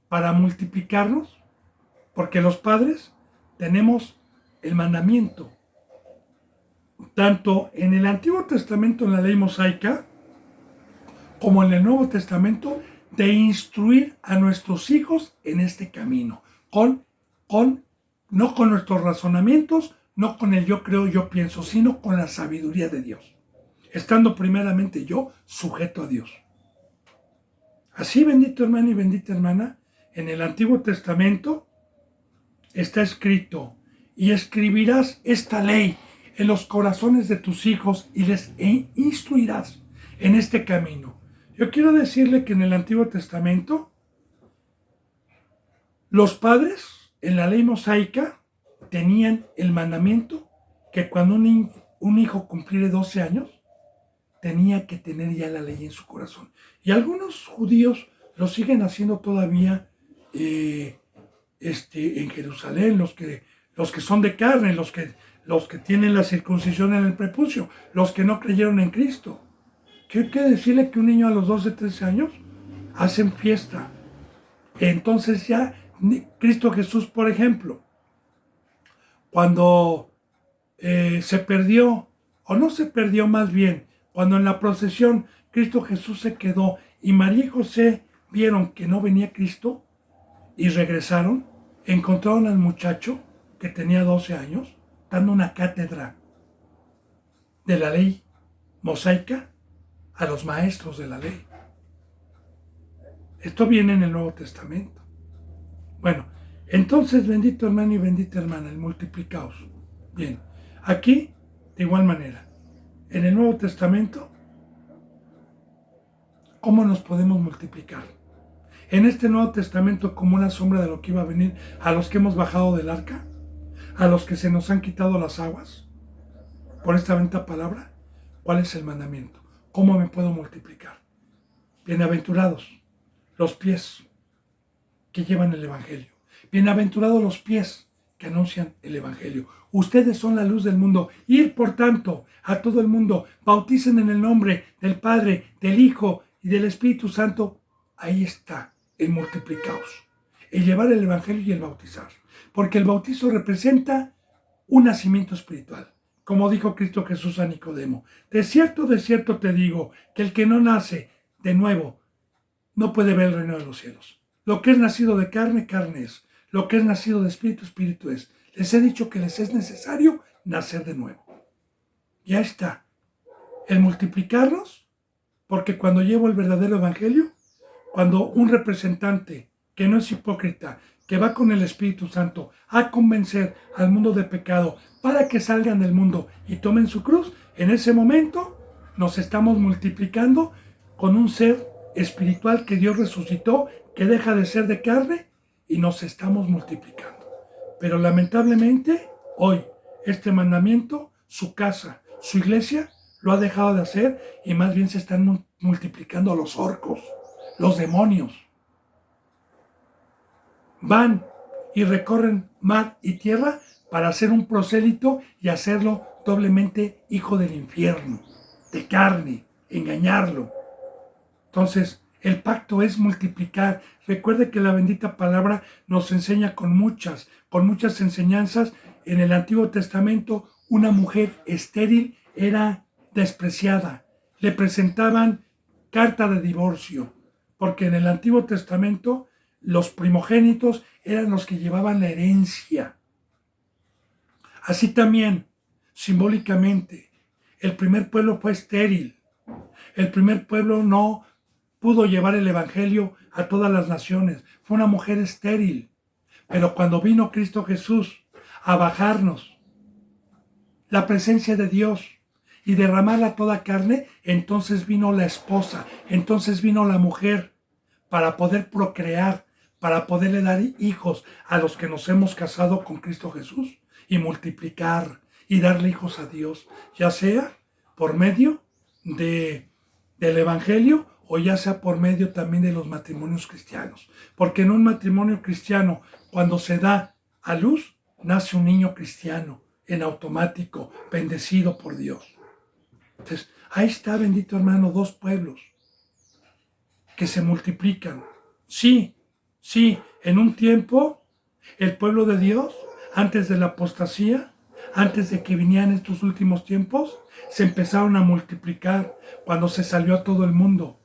para multiplicarnos, porque los padres tenemos el mandamiento, tanto en el Antiguo Testamento, en la ley mosaica, como en el Nuevo Testamento, de instruir a nuestros hijos en este camino, no con nuestros razonamientos, no con el yo creo, yo pienso, sino con la sabiduría de Dios, estando primeramente yo sujeto a Dios. Así, bendito hermano y bendita hermana, en el Antiguo Testamento está escrito: y escribirás esta ley en los corazones de tus hijos y les instruirás en este camino. Yo quiero decirle que en el Antiguo Testamento los padres en la ley mosaica tenían el mandamiento que cuando un hijo cumpliera 12 años tenía que tener ya la ley en su corazón. Y algunos judíos lo siguen haciendo todavía en Jerusalén, los que son de carne, los que tienen la circuncisión en el prepucio, los que no creyeron en Cristo. ¿Qué quiere decirle que un niño a los 12, 13 años hacen fiesta? Entonces ya Cristo Jesús, por ejemplo, cuando se perdió, o no se perdió más bien, cuando en la procesión Cristo Jesús se quedó y María y José vieron que no venía Cristo y regresaron, encontraron al muchacho que tenía 12 años dando una cátedra de la ley mosaica a los maestros de la ley. Esto viene en el Nuevo Testamento. Bueno, entonces, bendito hermano y bendita hermana, el multiplicaos. Bien, aquí, de igual manera, en el Nuevo Testamento, ¿cómo nos podemos multiplicar? En este Nuevo Testamento, como una sombra de lo que iba a venir a los que hemos bajado del arca, a los que se nos han quitado las aguas, por esta bendita palabra, ¿cuál es el mandamiento? ¿Cómo me puedo multiplicar? Bienaventurados los pies que llevan el Evangelio. Bienaventurados los pies que anuncian el Evangelio. Ustedes son la luz del mundo. Ir, por tanto, a todo el mundo. Bauticen en el nombre del Padre, del Hijo y del Espíritu Santo. Ahí está el multiplicaos. El llevar el Evangelio y el bautizar. Porque el bautizo representa un nacimiento espiritual. Como dijo Cristo Jesús a Nicodemo: de cierto te digo, que el que no nace de nuevo no puede ver el reino de los cielos. Lo que es nacido de carne, carne es. Lo que es nacido de espíritu, espíritu es. Les he dicho que les es necesario nacer de nuevo. Ya está. El multiplicarnos, porque cuando llevo el verdadero evangelio, cuando un representante que no es hipócrita, que va con el Espíritu Santo a convencer al mundo de pecado para que salgan del mundo y tomen su cruz, en ese momento nos estamos multiplicando con un ser espiritual que Dios resucitó, que deja de ser de carne, y nos estamos multiplicando. Pero lamentablemente hoy este mandamiento, su casa, su iglesia, lo ha dejado de hacer, y más bien se están multiplicando los orcos, los demonios. Van y recorren mar y tierra para hacer un prosélito y hacerlo doblemente hijo del infierno, de carne, engañarlo. Entonces, el pacto es multiplicar. Recuerde que la bendita palabra nos enseña con muchas enseñanzas. En el Antiguo Testamento, una mujer estéril era despreciada. Le presentaban carta de divorcio, porque en el Antiguo Testamento los primogénitos eran los que llevaban la herencia. Así también, simbólicamente, el primer pueblo fue estéril. El primer pueblo no pudo llevar el evangelio a todas las naciones. Fue una mujer estéril. Pero cuando vino Cristo Jesús a bajarnos la presencia de Dios y derramarla a toda carne, entonces vino la esposa, entonces vino la mujer para poder procrear, para poderle dar hijos a los que nos hemos casado con Cristo Jesús y multiplicar y darle hijos a Dios, ya sea por medio del evangelio o ya sea por medio también de los matrimonios cristianos. Porque en un matrimonio cristiano, cuando se da a luz, nace un niño cristiano en automático, bendecido por Dios. Entonces, ahí está, bendito hermano, dos pueblos que se multiplican. Sí, en un tiempo, el pueblo de Dios, antes de la apostasía, antes de que vinieran estos últimos tiempos, se empezaron a multiplicar cuando se salió a todo el mundo.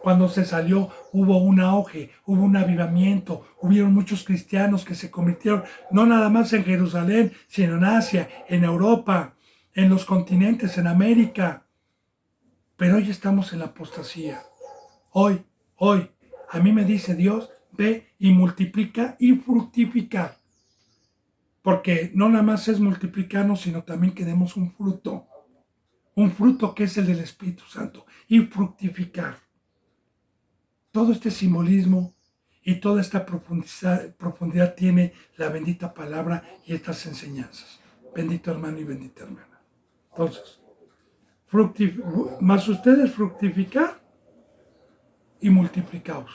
Cuando se salió hubo un auge, hubo un avivamiento, hubieron muchos cristianos que se convirtieron no nada más en Jerusalén, sino en Asia, en Europa, en los continentes, en América. Pero hoy estamos en la apostasía. Hoy, a mí me dice Dios, ve y multiplica y fructifica. Porque no nada más es multiplicarnos, sino también que demos un fruto que es el del Espíritu Santo, y fructificar. Todo este simbolismo y toda esta profundidad tiene la bendita palabra y estas enseñanzas. Bendito hermano y bendita hermana. Entonces, más ustedes fructificar y multiplicaos.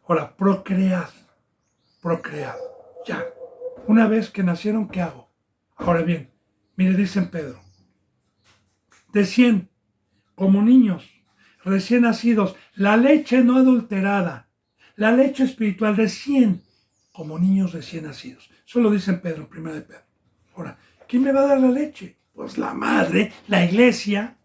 Ahora, procread. Ya. Una vez que nacieron, ¿qué hago? Ahora bien, mire, dice en Pedro, de 100, como niños recién nacidos, la leche no adulterada, la leche espiritual de 100, como niños recién nacidos. Eso lo dice en Pedro, en 1 de Pedro. Ahora, ¿quién me va a dar la leche? Pues la madre, la iglesia.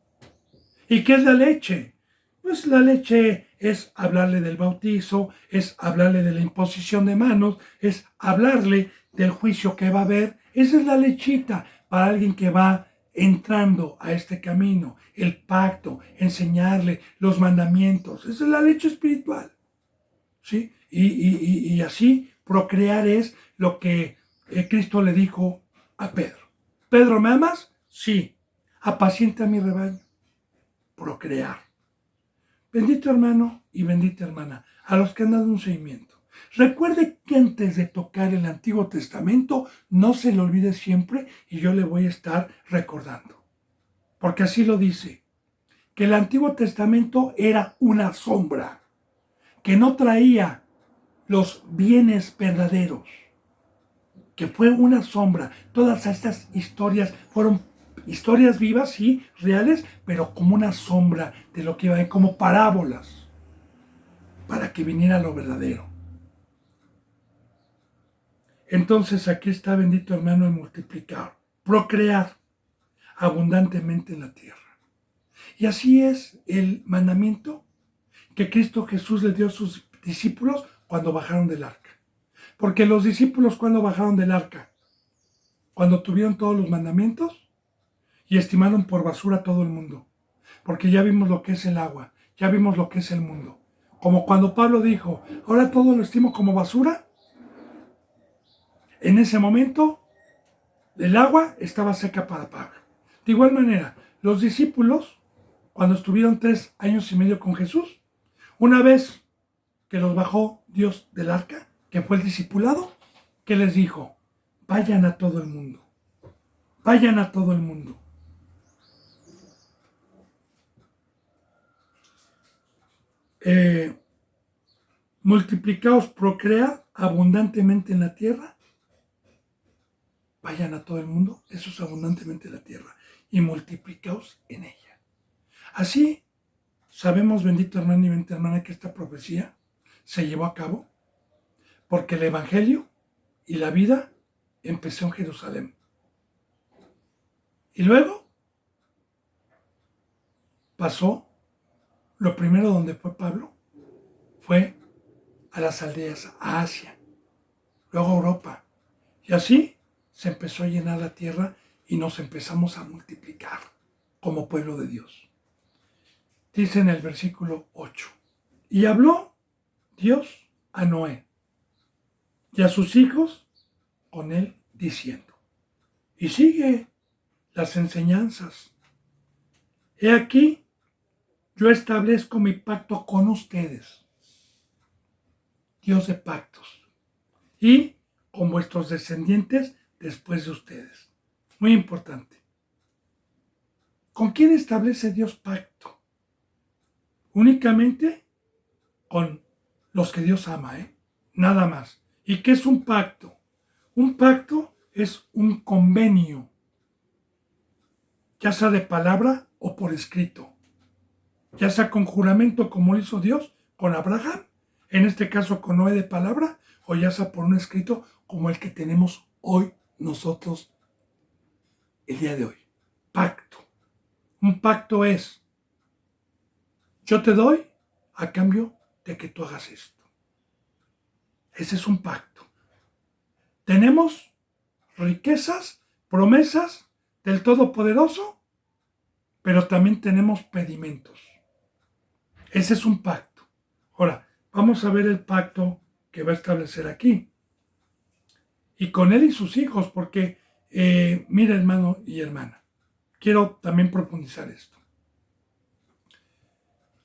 ¿Y qué es la leche? Pues la leche es hablarle del bautizo, es hablarle de la imposición de manos, es hablarle del juicio que va a haber. Esa es la lechita para alguien que va entrando a este camino, el pacto, enseñarle los mandamientos. Esa es la leche espiritual. ¿Sí? Y así procrear es lo que Cristo le dijo a Pedro. ¿Pedro, me amas? Sí. Apacienta mi rebaño. Procrear. Bendito hermano y bendita hermana, a los que han dado un seguimiento. Recuerde que antes de tocar el Antiguo Testamento, no se le olvide siempre y yo le voy a estar recordando. Porque así lo dice, que el Antiguo Testamento era una sombra, que no traía los bienes verdaderos, que fue una sombra. Todas estas historias fueron historias vivas, sí, reales, pero como una sombra de lo que iba a haber, como parábolas, para que viniera lo verdadero. Entonces aquí está, bendito hermano, el multiplicar, procrear abundantemente en la tierra. Y así es el mandamiento que Cristo Jesús le dio a sus discípulos cuando bajaron del arca. Porque los discípulos, cuando bajaron del arca, cuando tuvieron todos los mandamientos y estimaron por basura todo el mundo. Porque ya vimos lo que es el agua, ya vimos lo que es el mundo. Como cuando Pablo dijo, ahora todo lo estimo como basura. En ese momento, el agua estaba seca para Pablo. De igual manera, los discípulos, cuando estuvieron 3 años y medio con Jesús, una vez que los bajó Dios del arca, que fue el discipulado, que les dijo, vayan a todo el mundo. Vayan a todo el mundo. Multiplicaos, procread abundantemente en la tierra. Vayan a todo el mundo, eso es abundantemente la tierra, y multiplicaos en ella. Así sabemos, bendito hermano y bendita hermana, que esta profecía se llevó a cabo porque el evangelio y la vida empezó en Jerusalén. Y luego pasó lo primero donde fue Pablo fue a las aldeas, a Asia, luego a Europa. Y así se empezó a llenar la tierra y nos empezamos a multiplicar como pueblo de Dios. Dice en el versículo 8, y habló Dios a Noé y a sus hijos con él diciendo, y sigue las enseñanzas. He aquí, yo establezco mi pacto con ustedes, Dios de pactos, y con vuestros descendientes después de ustedes. Muy importante. ¿Con quién establece Dios pacto? Únicamente con los que Dios ama, nada más. ¿Y qué es un pacto? Un pacto es un convenio, ya sea de palabra o por escrito, ya sea con juramento como lo hizo Dios con Abraham, en este caso con Noé de palabra, o ya sea por un escrito como el que tenemos hoy nosotros el día de hoy. Pacto. Un pacto es, yo te doy a cambio de que tú hagas esto. Ese es un pacto. Tenemos riquezas, promesas del Todopoderoso, pero también tenemos pedimentos. Ese es un pacto. Ahora, vamos a ver el pacto que va a establecer aquí. Y con él y sus hijos, porque, mira hermano y hermana, quiero también profundizar esto.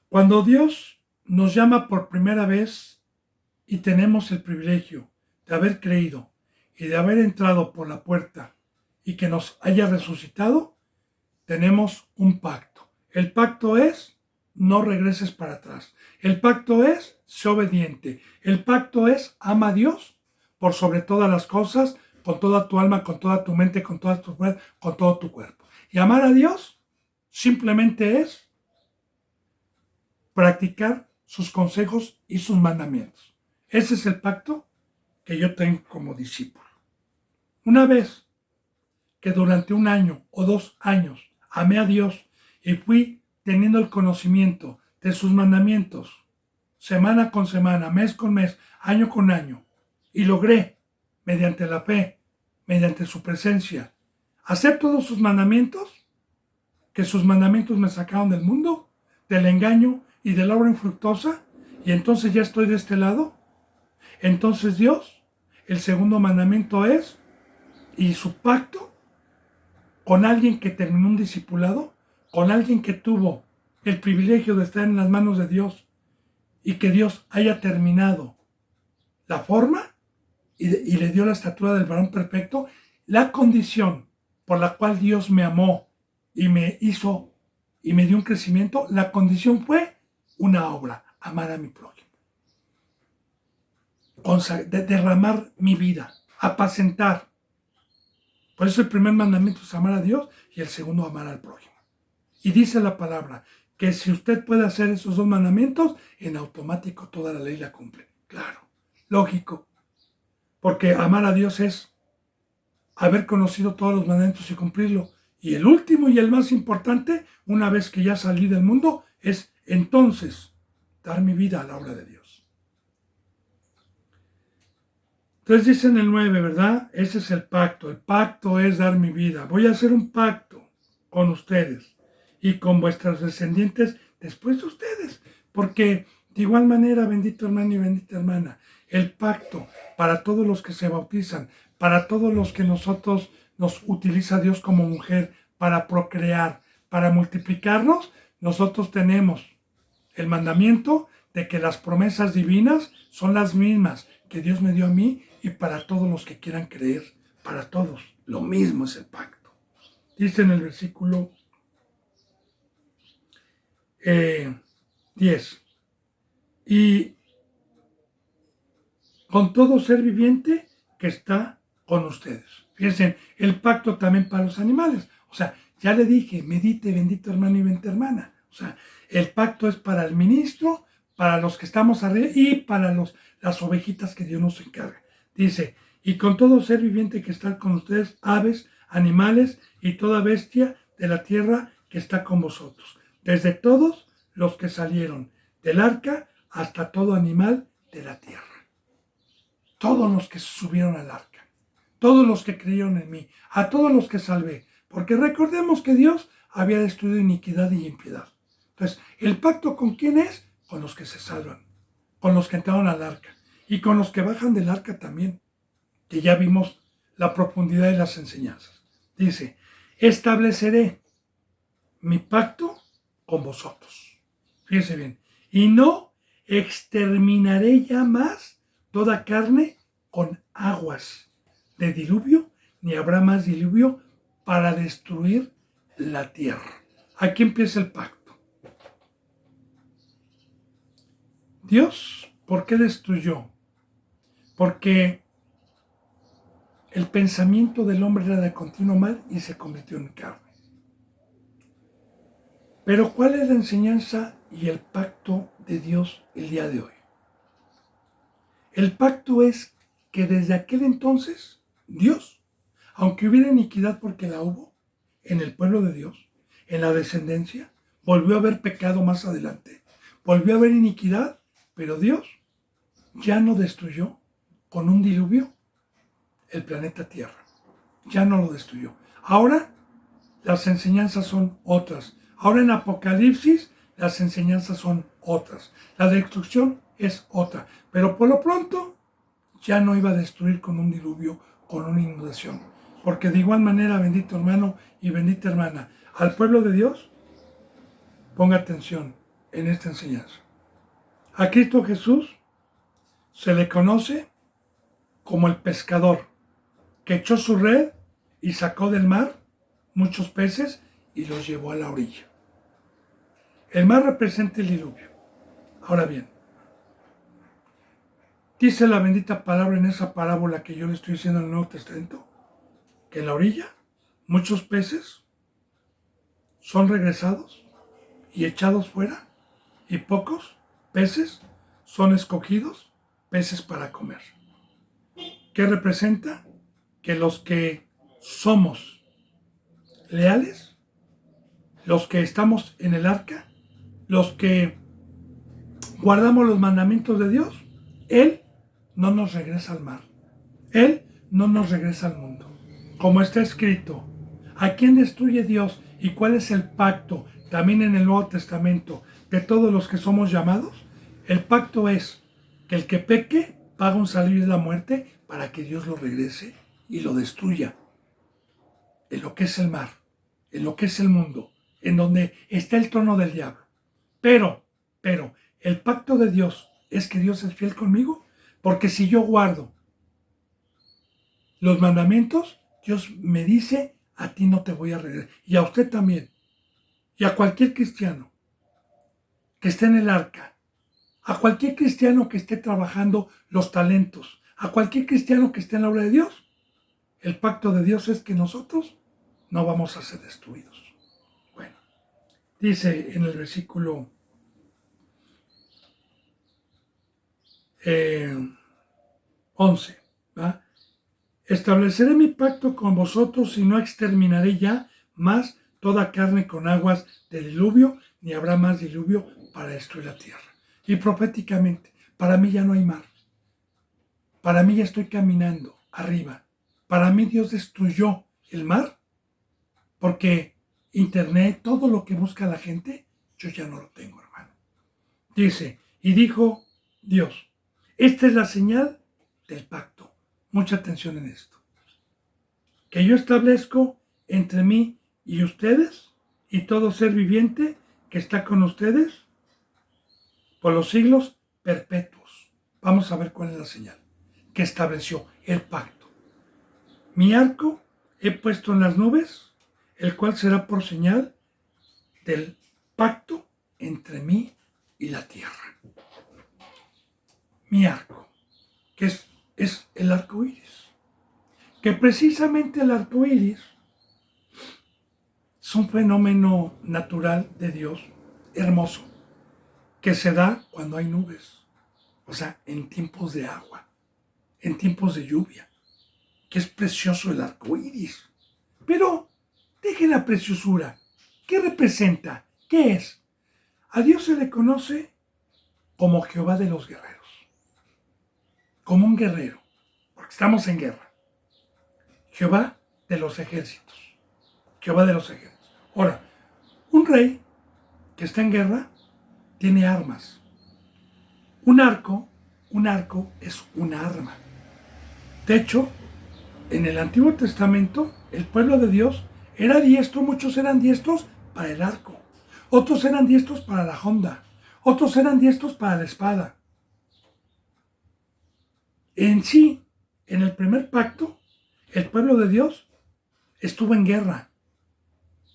Cuando Dios nos llama por primera vez y tenemos el privilegio de haber creído y de haber entrado por la puerta y que nos haya resucitado, tenemos un pacto. El pacto es, no regreses para atrás. El pacto es, sé obediente. El pacto es, ama a Dios por sobre todas las cosas, con toda tu alma, con toda tu mente, con toda tu fuerza, con todo tu cuerpo. Y amar a Dios simplemente es practicar sus consejos y sus mandamientos. Ese es el pacto que yo tengo como discípulo. Una vez que durante 1 año o 2 años amé a Dios y fui teniendo el conocimiento de sus mandamientos, semana con semana, mes con mes, año con año, y logré, mediante la fe, mediante su presencia, hacer todos sus mandamientos, que sus mandamientos me sacaron del mundo, del engaño y de la obra infructuosa, y entonces ya estoy de este lado. Entonces Dios, el segundo mandamiento es, y su pacto, con alguien que terminó un discipulado, con alguien que tuvo el privilegio de estar en las manos de Dios y que Dios haya terminado la forma y le dio la estatura del varón perfecto, la condición por la cual Dios me amó y me hizo y me dio un crecimiento, la condición fue una obra, amar a mi prójimo. Derramar mi vida, apacentar. Por eso el primer mandamiento es amar a Dios y el segundo amar al prójimo. Y dice la palabra que si usted puede hacer esos 2 mandamientos, en automático toda la ley la cumple. Claro, lógico. Porque amar a Dios es haber conocido todos los mandamientos y cumplirlo. Y el último y el más importante, una vez que ya salí del mundo, es entonces dar mi vida a la obra de Dios. Entonces dice en el 9, ¿verdad? Ese es el pacto. El pacto es dar mi vida. Voy a hacer un pacto con ustedes y con vuestros descendientes después de ustedes. Porque de igual manera, bendito hermano y bendita hermana, el pacto para todos los que se bautizan, para todos los que nosotros nos utiliza Dios como mujer para procrear, para multiplicarnos, nosotros tenemos el mandamiento de que las promesas divinas son las mismas que Dios me dio a mí y para todos los que quieran creer, para todos. Lo mismo es el pacto. Dice en el versículo 10. Y con todo ser viviente que está con ustedes. Fíjense, el pacto también para los animales. O sea, ya le dije, medite, bendito hermano y bendita hermana. O sea, el pacto es para el ministro, para los que estamos arriba y para las ovejitas que Dios nos encarga. Dice, y con todo ser viviente que está con ustedes, aves, animales y toda bestia de la tierra que está con vosotros. Desde todos los que salieron del arca hasta todo animal de la tierra. Todos los que subieron al arca, todos los que creyeron en mí, a todos los que salvé, porque recordemos que Dios había destruido iniquidad y impiedad. Entonces, ¿el pacto con quién es? Con los que se salvan, con los que entraron al arca y con los que bajan del arca también, que ya vimos la profundidad de las enseñanzas. Dice, estableceré mi pacto con vosotros. Fíjense bien, y no exterminaré ya más toda carne con aguas de diluvio, ni habrá más diluvio para destruir la tierra. Aquí empieza el pacto. Dios, ¿por qué destruyó? Porque el pensamiento del hombre era de continuo mal y se convirtió en carne. Pero ¿cuál es la enseñanza y el pacto de Dios el día de hoy? El pacto es que desde aquel entonces, Dios, aunque hubiera iniquidad porque la hubo en el pueblo de Dios, en la descendencia, volvió a haber pecado más adelante, volvió a haber iniquidad, pero Dios ya no destruyó con un diluvio el planeta Tierra. Ya no lo destruyó. Ahora las enseñanzas son otras. Ahora en Apocalipsis las enseñanzas son otras. La destrucción es otra. Pero por lo pronto ya no iba a destruir con un diluvio, con una inundación. Porque de igual manera, bendito hermano y bendita hermana, al pueblo de Dios, ponga atención en esta enseñanza. A Cristo Jesús se le conoce como el pescador que echó su red y sacó del mar muchos peces y los llevó a la orilla. El mar representa el diluvio. Ahora bien, dice la bendita palabra en esa parábola que yo le estoy diciendo en el Nuevo Testamento, que en la orilla muchos peces son regresados y echados fuera y pocos peces son escogidos, peces para comer. ¿Qué representa? Que los que somos leales, los que estamos en el arca, los que guardamos los mandamientos de Dios, Él no nos regresa al mar. Él no nos regresa al mundo. Como está escrito, ¿a quién destruye Dios y cuál es el pacto también en el Nuevo Testamento de todos los que somos llamados? El pacto es que el que peque paga un salario de la muerte para que Dios lo regrese y lo destruya. En lo que es el mar, en lo que es el mundo, en donde está el trono del diablo. Pero, el pacto de Dios es que Dios es fiel conmigo, porque si yo guardo los mandamientos, Dios me dice, a ti no te voy a regresar, y a usted también, y a cualquier cristiano que esté en el arca, a cualquier cristiano que esté trabajando los talentos, a cualquier cristiano que esté en la obra de Dios, el pacto de Dios es que nosotros no vamos a ser destruidos. Bueno, dice en el versículo 11, ¿va? Estableceré mi pacto con vosotros y no exterminaré ya más toda carne con aguas de diluvio, ni habrá más diluvio para destruir la tierra. Y proféticamente, para mí ya no hay mar. Para mí ya estoy caminando arriba. Para mí Dios destruyó el mar, porque internet, todo lo que busca la gente, yo ya no lo tengo, hermano. Dice, y dijo Dios, esta es la señal del pacto. Mucha atención en esto. Que yo establezco entre mí y ustedes y todo ser viviente que está con ustedes por los siglos perpetuos. Vamos a ver cuál es la señal que estableció el pacto. Mi arco he puesto en las nubes, el cual será por señal del pacto entre mí y la tierra. Mi arco, que es el arco iris. Que precisamente el arco iris es un fenómeno natural de Dios hermoso, que se da cuando hay nubes, o sea, en tiempos de agua, en tiempos de lluvia, que es precioso el arco iris. Pero deje la preciosura. ¿Qué representa? ¿Qué es? A Dios se le conoce como Jehová de los guerreros, como un guerrero, porque estamos en guerra. Jehová de los ejércitos, Jehová de los ejércitos. Ahora, un rey que está en guerra tiene armas. Un arco es una arma. De hecho, en el Antiguo Testamento, el pueblo de Dios era diestro, muchos eran diestros para el arco, otros eran diestros para la honda, otros eran diestros para la espada. En sí, en el primer pacto, el pueblo de Dios estuvo en guerra.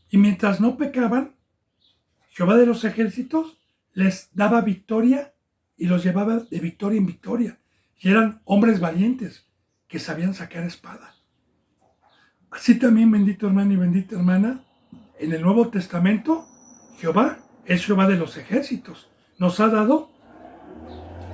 Y mientras no pecaban, Jehová de los ejércitos les daba victoria y los llevaba de victoria en victoria. Y eran hombres valientes que sabían sacar espada. Así también, bendito hermano y bendita hermana, en el Nuevo Testamento, Jehová es Jehová de los ejércitos. Nos ha dado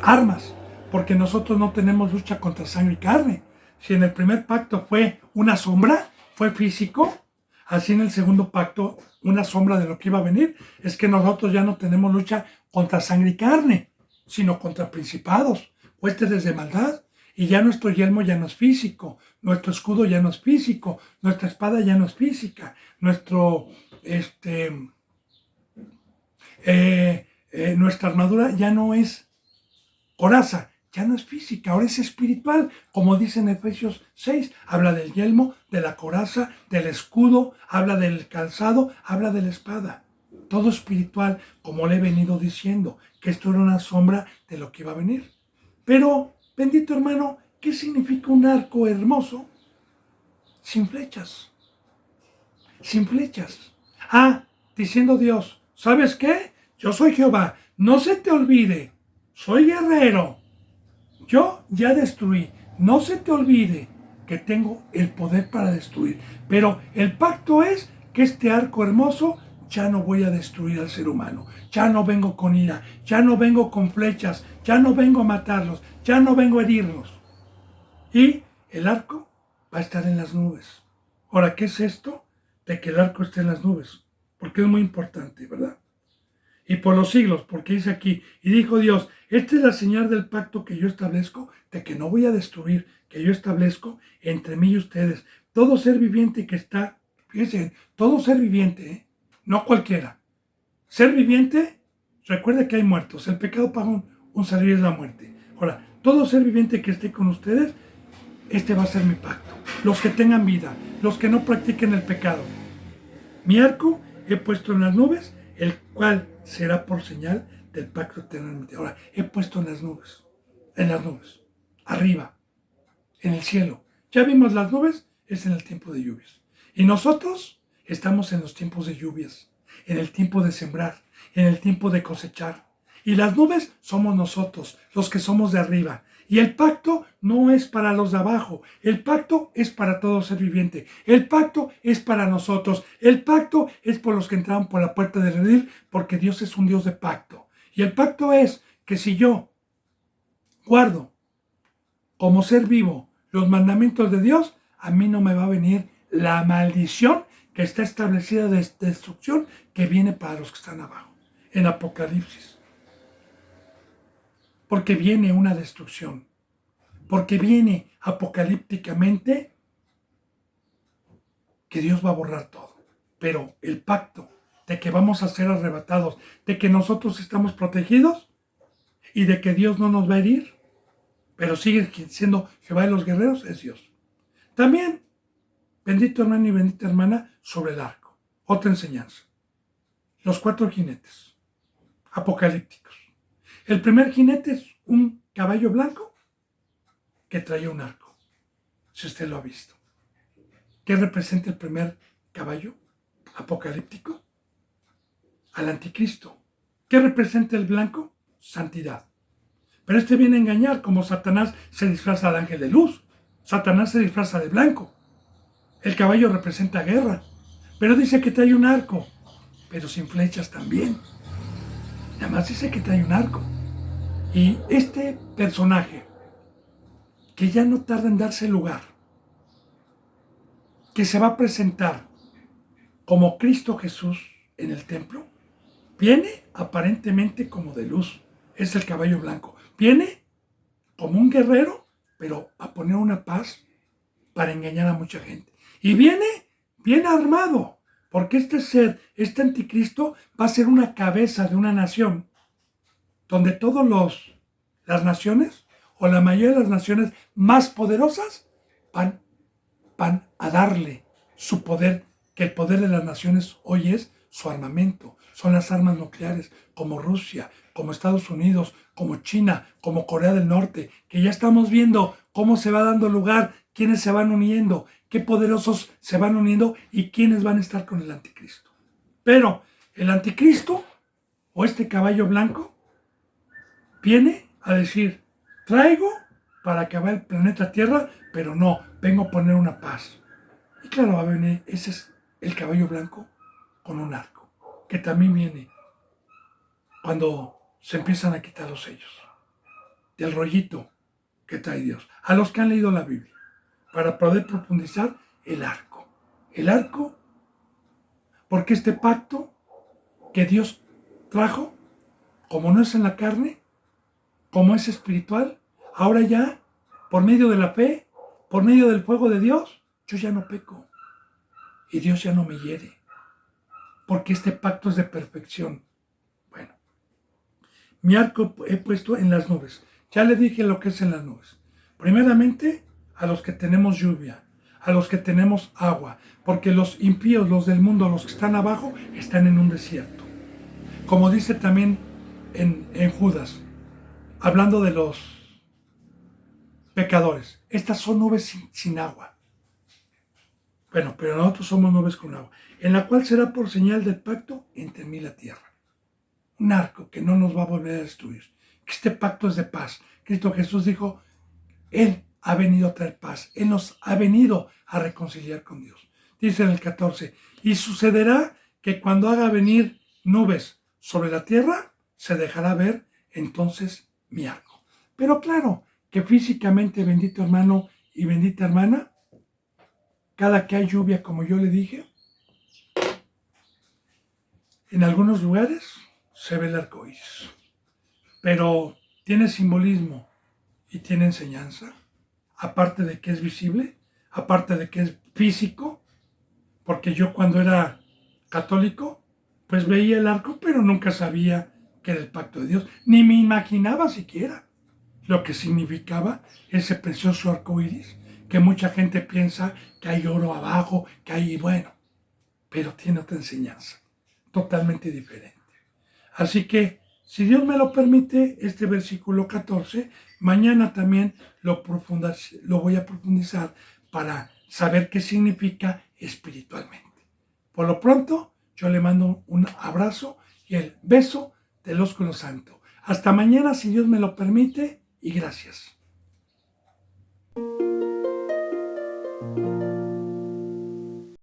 armas, porque nosotros no tenemos lucha contra sangre y carne. Si en el primer pacto fue una sombra, fue físico, así en el segundo pacto, una sombra de lo que iba a venir, es que nosotros ya no tenemos lucha contra sangre y carne, sino contra principados, huestes de maldad. Y ya nuestro yelmo ya no es físico, nuestro escudo ya no es físico, nuestra espada ya no es física, nuestra armadura ya no es coraza, ya no es física, ahora es espiritual, como dice en Efesios 6, habla del yelmo, de la coraza, del escudo, habla del calzado, habla de la espada, todo espiritual, como le he venido diciendo, que esto era una sombra de lo que iba a venir. Pero, bendito hermano, ¿qué significa un arco hermoso? Sin flechas, sin flechas. Diciendo Dios, ¿sabes qué? Yo soy Jehová, no se te olvide, soy guerrero. Yo ya destruí. No se te olvide que tengo el poder para destruir. Pero el pacto es que este arco hermoso ya no voy a destruir al ser humano. Ya no vengo con ira. Ya no vengo con flechas. Ya no vengo a matarlos. Ya no vengo a herirlos. Y el arco va a estar en las nubes. Ahora, ¿qué es esto de que el arco esté en las nubes? Porque es muy importante, ¿verdad? Y por los siglos, porque dice aquí, y dijo Dios, esta es la señal del pacto que yo establezco, de que no voy a destruir, que yo establezco entre mí y ustedes. Todo ser viviente que está, fíjense, todo ser viviente, no cualquiera. Ser viviente, recuerde que hay muertos, el pecado paga un salario, es la muerte. Ahora, todo ser viviente que esté con ustedes, este va a ser mi pacto. Los que tengan vida, los que no practiquen el pecado. Mi arco he puesto en las nubes, el cual será por señal del pacto eterno. Ahora, he puesto en las nubes, arriba, en el cielo. Ya vimos las nubes, es en el tiempo de lluvias. Y nosotros estamos en los tiempos de lluvias, en el tiempo de sembrar, en el tiempo de cosechar. Y las nubes somos nosotros, los que somos de arriba. Y el pacto no es para los de abajo, el pacto es para todo ser viviente, el pacto es para nosotros, el pacto es por los que entraron por la puerta del redil, porque Dios es un Dios de pacto. Y el pacto es que si yo guardo como ser vivo los mandamientos de Dios, a mí no me va a venir la maldición que está establecida de destrucción que viene para los que están abajo, en Apocalipsis. Porque viene una destrucción, porque viene apocalípticamente que Dios va a borrar todo. Pero el pacto de que vamos a ser arrebatados, de que nosotros estamos protegidos y de que Dios no nos va a herir, pero sigue siendo Jehová de los guerreros, es Dios. También, bendito hermano y bendita hermana, sobre el arco. Otra enseñanza. Los 4 jinetes apocalípticos. El primer jinete es un caballo blanco que trae un arco, si usted lo ha visto. ¿Qué representa el primer caballo apocalíptico? Al anticristo. ¿Qué representa el blanco? Santidad. Pero este viene a engañar, como Satanás se disfraza de ángel de luz. Satanás se disfraza de blanco. El caballo representa guerra, pero dice que trae un arco, pero sin flechas también. Nada más dice que trae un arco. Y este personaje, que ya no tarda en darse lugar, que se va a presentar como Cristo Jesús en el templo, Viene aparentemente como de luz, es el caballo blanco. Viene como un guerrero, pero a poner una paz para engañar a mucha gente. Y viene bien armado, porque este ser, este anticristo, va a ser una cabeza de una nación, donde las naciones, o la mayoría de las naciones más poderosas, van a darle su poder, que el poder de las naciones hoy es su armamento, son las armas nucleares, como Rusia, como Estados Unidos, como China, como Corea del Norte, que ya estamos viendo cómo se va dando lugar, quiénes se van uniendo, qué poderosos se van uniendo y quiénes van a estar con el anticristo. Pero el anticristo, o este caballo blanco, viene a decir, traigo para acabar el planeta Tierra, pero no, vengo a poner una paz. Y claro, va a venir, ese es el caballo blanco con un arco, que también viene cuando se empiezan a quitar los sellos, del rollito que trae Dios. A los que han leído la Biblia, para poder profundizar el arco. El arco, porque este pacto que Dios trajo, como no es en la carne, como es espiritual, ahora ya, por medio de la fe, por medio del fuego de Dios, yo ya no peco. Y Dios ya no me hiere. Porque este pacto es de perfección. Bueno, mi arco he puesto en las nubes. Ya le dije lo que es en las nubes. Primeramente, a los que tenemos lluvia, a los que tenemos agua, porque los impíos, los del mundo, los que están abajo, están en un desierto. Como dice también en Judas, hablando de los pecadores, estas son nubes sin agua. Bueno, pero nosotros somos nubes con agua, en la cual será por señal del pacto entre mí y la tierra. Un arco que no nos va a volver a destruir. Que este pacto es de paz. Cristo Jesús dijo, Él ha venido a traer paz. Él nos ha venido a reconciliar con Dios. Dice en el 14, y sucederá que cuando haga venir nubes sobre la tierra, se dejará ver entonces mi arco. Pero claro, que físicamente, bendito hermano y bendita hermana, cada que hay lluvia, como yo le dije, en algunos lugares se ve el arco iris. Pero tiene simbolismo y tiene enseñanza, aparte de que es visible, aparte de que es físico, porque yo cuando era católico, pues veía el arco, pero nunca sabía que era el pacto de Dios, ni me imaginaba siquiera lo que significaba ese precioso arco iris, que mucha gente piensa que hay oro abajo, que hay, bueno, pero tiene otra enseñanza, totalmente diferente. Así que, si Dios me lo permite, este versículo 14, mañana también lo voy a profundizar para saber qué significa espiritualmente. Por lo pronto, yo le mando un abrazo y el beso del ósculo santo. Hasta mañana, si Dios me lo permite, y gracias.